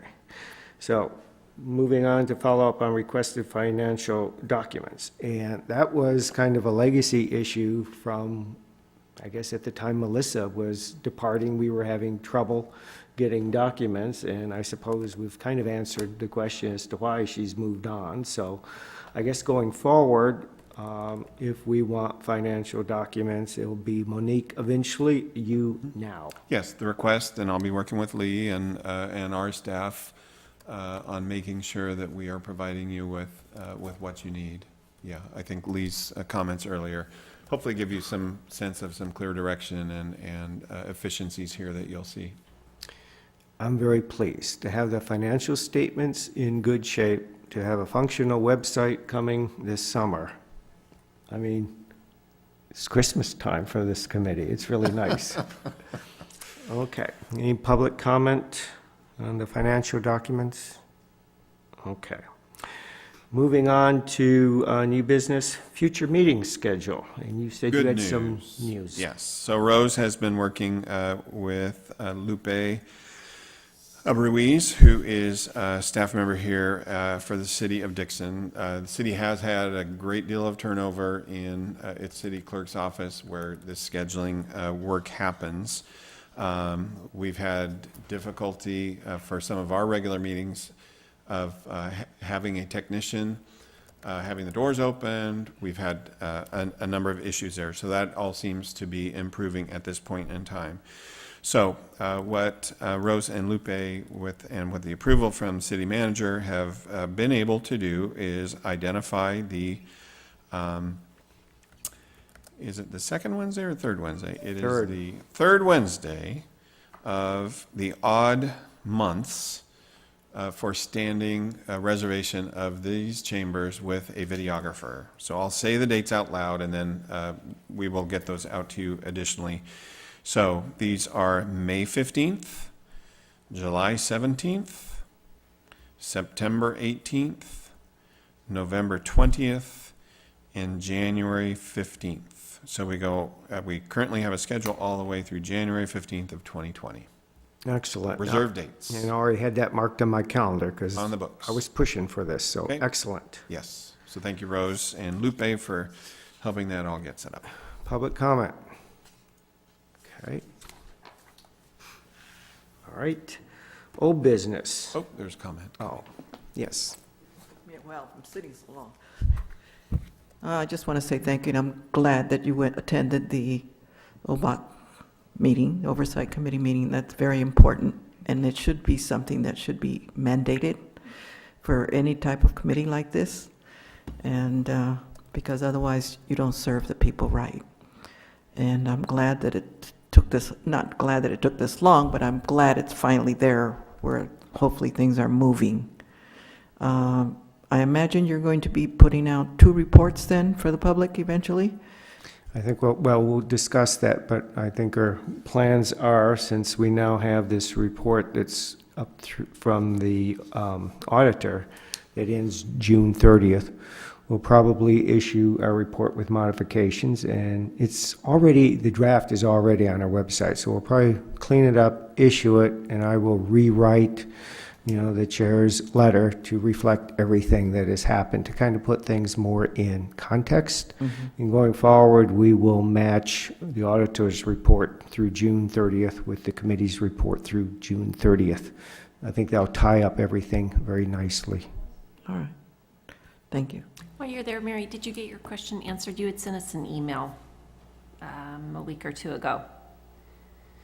So moving on to follow up on requested financial documents. And that was kind of a legacy issue from, I guess at the time Melissa was departing, we were having trouble getting documents, and I suppose we've kind of answered the question as to why she's moved on. So I guess going forward, if we want financial documents, it'll be Monique eventually, you now. Yes, the request, and I'll be working with Lee and our staff on making sure that we are providing you with what you need. Yeah, I think Lee's comments earlier hopefully give you some sense of some clear direction and efficiencies here that you'll see. I'm very pleased to have the financial statements in good shape, to have a functional website coming this summer. I mean, it's Christmas time for this committee. It's really nice. Okay. Any public comment on the financial documents? Okay. Moving on to new business, future meeting schedule. And you said you Good had some news. Yes. So Rose has been working with Lupe Ruiz, who is a staff member here for the city of Dixon. The city has had a great deal of turnover in its city clerk's office where this scheduling work happens. We've had difficulty for some of our regular meetings of having a technician, having the doors opened. We've had a number of issues there. So that all seems to be improving at this point in time. So what Rose and Lupe, with the approval from city manager, have been able to do is identify the, is it the second Wednesday or third Wednesday? It is the third Wednesday of the odd months for standing reservation of these chambers with a videographer. So I'll say the dates out loud and then we will get those out to you additionally. So these are May 15th, July 17th, September 18th, November 20th, and January 15th. So we currently have a schedule all the way through January 15th of 2020. Excellent. Reserve dates. And I already had that marked on my calendar because On the books. I was pushing for this, so Okay. excellent. Yes. So thank you, Rose and Lupe, for helping that all get set up. Public comment. Okay. All right. Old business. Oh, there's a comment. Oh, yes. Yeah, well, I'm sitting so long. I just want to say thank you, and I'm glad that you attended the OBOT meeting, Oversight Committee meeting. That's very important, and it should be something that should be mandated for any type of committee like this, and because otherwise you don't serve the people right. And I'm glad that it took this, not glad that it took this long, but I'm glad it's finally there where hopefully things are moving. I imagine you're going to be putting out 2 reports then for the public eventually? I think, we'll discuss that, but I think our plans are, since we now have this report that's up through, from the auditor that ends June 30th, we'll probably issue a report with modifications, and it's already, the draft is already on our website, so we'll probably clean it up, issue it, and I will rewrite, the chair's letter to reflect everything that has happened, to kind of put things more in context. And going forward, we will match the auditor's report through June 30th with the committee's report through June 30th. I think that'll tie up everything very nicely. All right. Thank you. While you're there, Mary, did you get your question answered? You had sent us an email a week or two ago.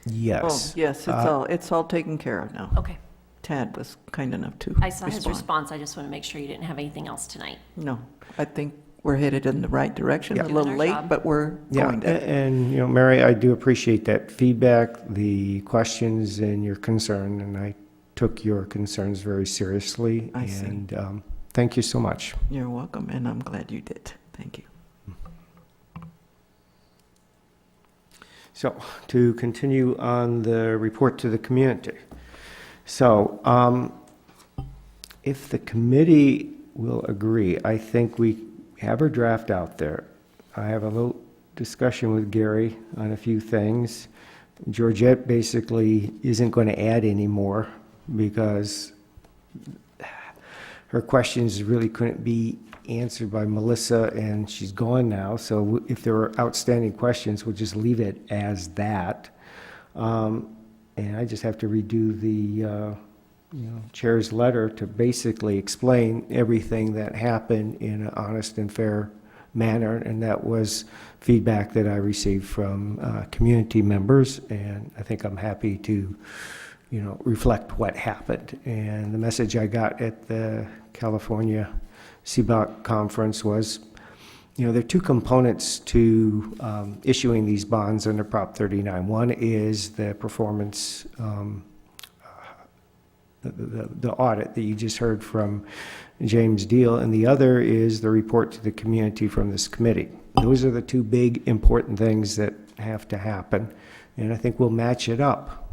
Yes. Oh, yes, it's all taken care of now. Okay. Tad was kind enough to I saw his respond. response. I just want to make sure you didn't have anything else tonight. No, I think we're headed in the right direction. Yeah. A little Doing our late, job. but we're Yeah, going there. and, Mary, I do appreciate that feedback, the questions and your concern, and I took your concerns very seriously. I see. And thank you so much. You're welcome, and I'm glad you did. Thank you. So, to continue on the report to the community. So, if the committee will agree, I think we have our draft out there. I have a little discussion with Gary on a few things. Georgette basically isn't going to add any more because her questions really couldn't be answered by Melissa, and she's gone now. So if there are outstanding questions, we'll just leave it as that. And I just have to redo the chair's letter to basically explain everything that happened in an honest and fair manner, and that was feedback that I received from community members, and I think I'm happy to reflect what happened. And the message I got at the California CBOC conference was, there are two components to issuing these bonds under Prop 39. One is the performance, the audit that you just heard from James Deal, and the other is the report to the community from this committee. Those are the two big important things that have to happen, and I think we'll match it up,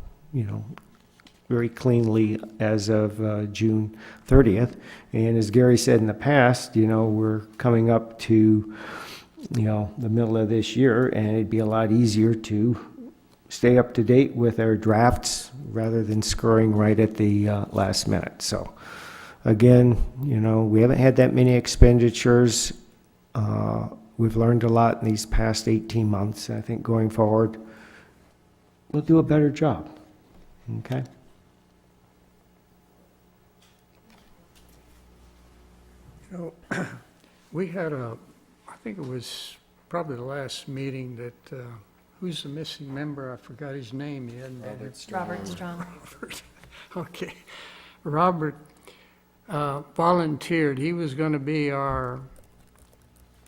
very cleanly as of June 30th. And as Gary said in the past, we're coming up to, the middle of this year, and it'd be a lot easier to stay up to date with our drafts rather than scurrying right at the last minute. So again, we haven't had that many expenditures. We've learned a lot in these past 18 months. I think going forward, we'll do a better job. Okay? We had I think it was probably the last meeting that, who's the missing member? I forgot his name. He hadn't been here. Robert Strong. Okay. Robert volunteered. He was going to be our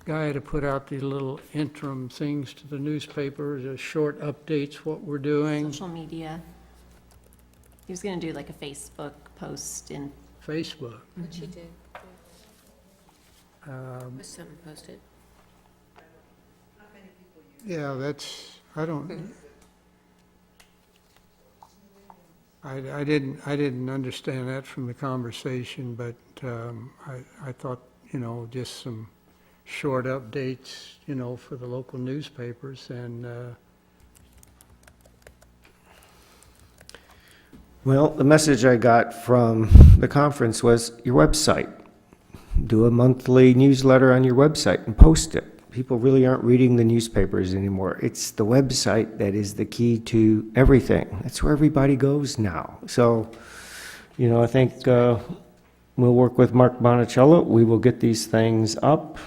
guy to put out the little interim things to the newspapers, short updates, what we're doing. Social media. He was going to do like a Facebook post in. Facebook. Which he did. Was something posted? Yeah, I didn't understand that from the conversation, but I thought, just some short updates, for the local newspapers, and Well, the message I got from the conference was your website. Do a monthly newsletter on your website and post it. People really aren't reading the newspapers anymore. It's the website that is the key to everything. That's where everybody goes now. So, I think we'll work with Mark Bonicello. We will get these things up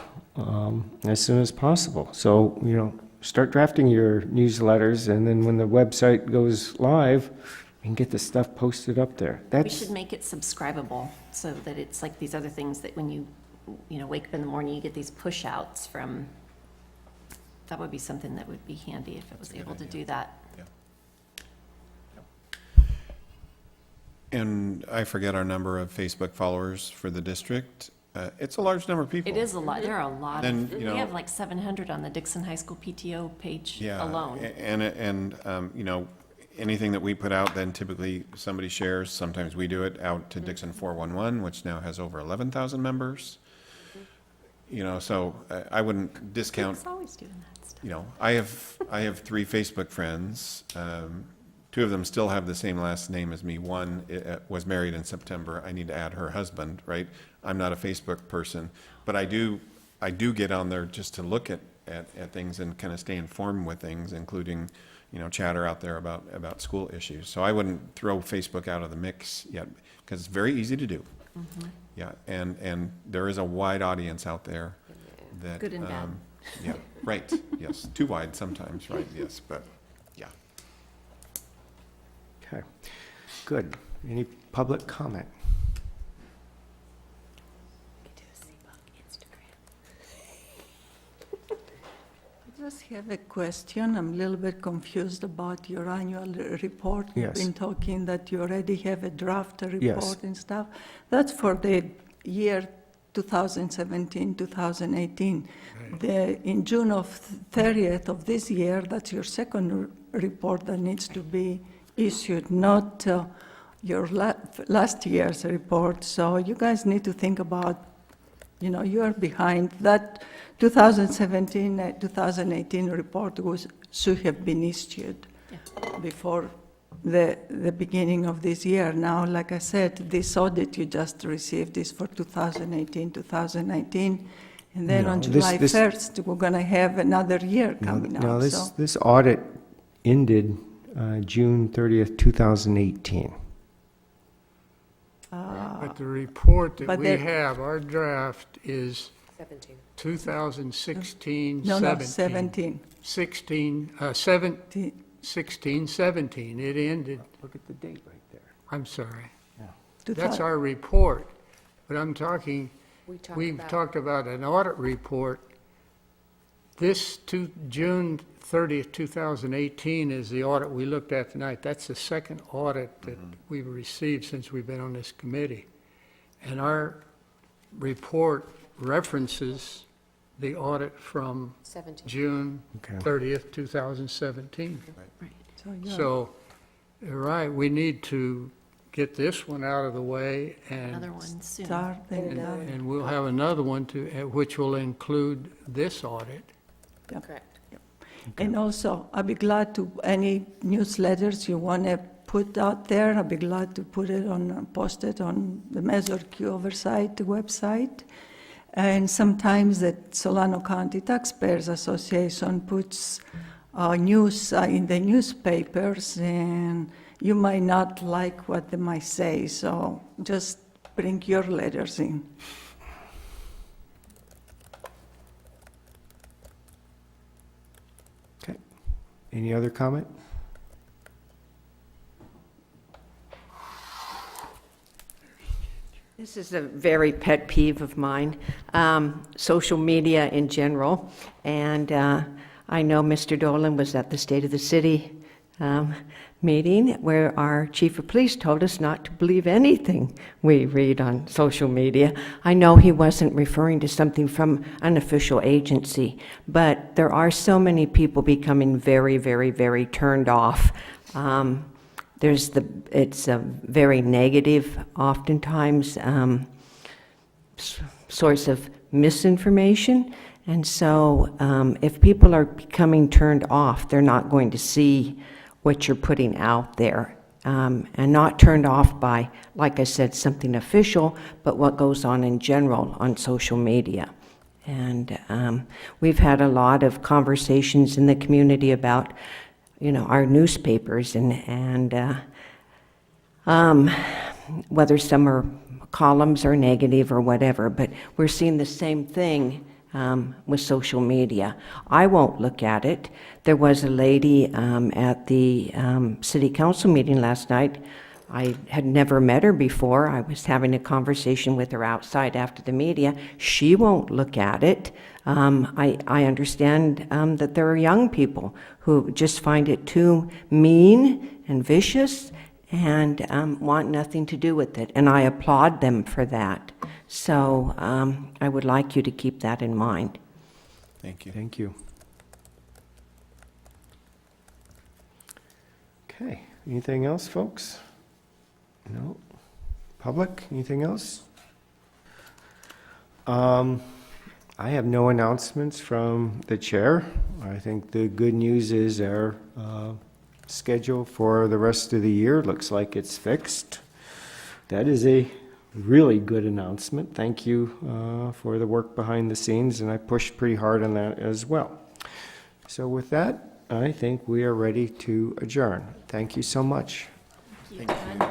as soon as possible. So, start drafting your newsletters, and then when the website goes live, you can get the stuff posted up there. We should make it subscribable so that it's like these other things that when you wake up in the morning, you get these push outs from, that would be something that would be handy if it was able to do that. And I forget our number of Facebook followers for the district. It's a large number of people. It is a lot, there are a lot Then, of, we have like 700 on the Dixon High School PTO page Yeah, alone. and anything that we put out, then typically somebody shares. Sometimes we do it out to Dixon 411, which now has over 11,000 members. So I wouldn't discount. It's always doing that stuff. I have 3 Facebook friends. 2 of them still have the same last name as me. One was married in September. I need to add her husband, right? I'm not a Facebook person, but I do get on there just to look at things and kind of stay informed with things, including, chatter out there about school issues. So I wouldn't throw Facebook out of the mix yet, because it's very easy to do. Yeah, and there is a wide audience out there that. Good and bad. Yeah, right, yes, too wide sometimes, right, yes, but, yeah. Okay, good. Any public comment? I just have a question. I'm a little bit confused about your annual report. Yes. You've been talking that you already have a draft report Yes. and stuff. That's for the year 2017, 2018. In June of 30th of this year, that's your second report that needs to be issued, not your last year's report. So you guys need to think about, you are behind. That 2017, 2018 report should have been issued before the beginning of this year. Now, like I said, this audit you just received is for 2018, 2019, and then No, on this- July this- 1st, we're going to have another year coming No, up. this, So this audit ended June 30th, 2018. But the report that But we there- have, our draft is 17. 2016, No, no, 17. 16, 17. It ended, Look at the date right there. I'm sorry. 2000 That's our report, but I'm talking, we've about- talked about an audit report. This June 30th, 2018 is the audit we looked at tonight. That's the second audit that we've received since we've been on this committee. And our report references the audit from 17. June Okay. 30th, 2017. So, yeah. So, you're right, we need to get this one out of the way Another and, one soon. Start and, and we'll have another one which will include this audit. Correct. And also, I'll be glad to, any newsletters you want to put out there, I'll be glad to post it on the Measure Q Oversight website. And sometimes the Solano County Taxpayers Association puts news in the newspapers, and you might not like what they might say, so just bring your letters in. Okay. Any other comment? This is a very pet peeve of mine, social media in general. And I know Mr. Dolan was at the State of the City meeting where our chief of police told us not to believe anything we read on social media. I know he wasn't referring to something from an official agency, but there are so many people becoming very, very, very turned off. It's a very negative, oftentimes, source of misinformation. And so if people are becoming turned off, they're not going to see what you're putting out there. And not turned off by, like I said, something official, but what goes on in general on social media. And we've had a lot of conversations in the community about our newspapers and whether some are columns or negative or whatever, but we're seeing the same thing with social media. I won't look at it. There was a lady at the city council meeting last night. I had never met her before. I was having a conversation with her outside after the media. She won't look at it. I understand that there are young people who just find it too mean and vicious and want nothing to do with it, and I applaud them for that. So I would like you to keep that in mind. Thank you. Thank you. Okay, anything else, folks? No? Public, anything else? I have no announcements from the chair. I think the good news is our schedule for the rest of the year looks like it's fixed. That is a really good announcement. Thank you for the work behind the scenes, and I pushed pretty hard on that as well. So with that, I think we are ready to adjourn. Thank you so much. Thank you.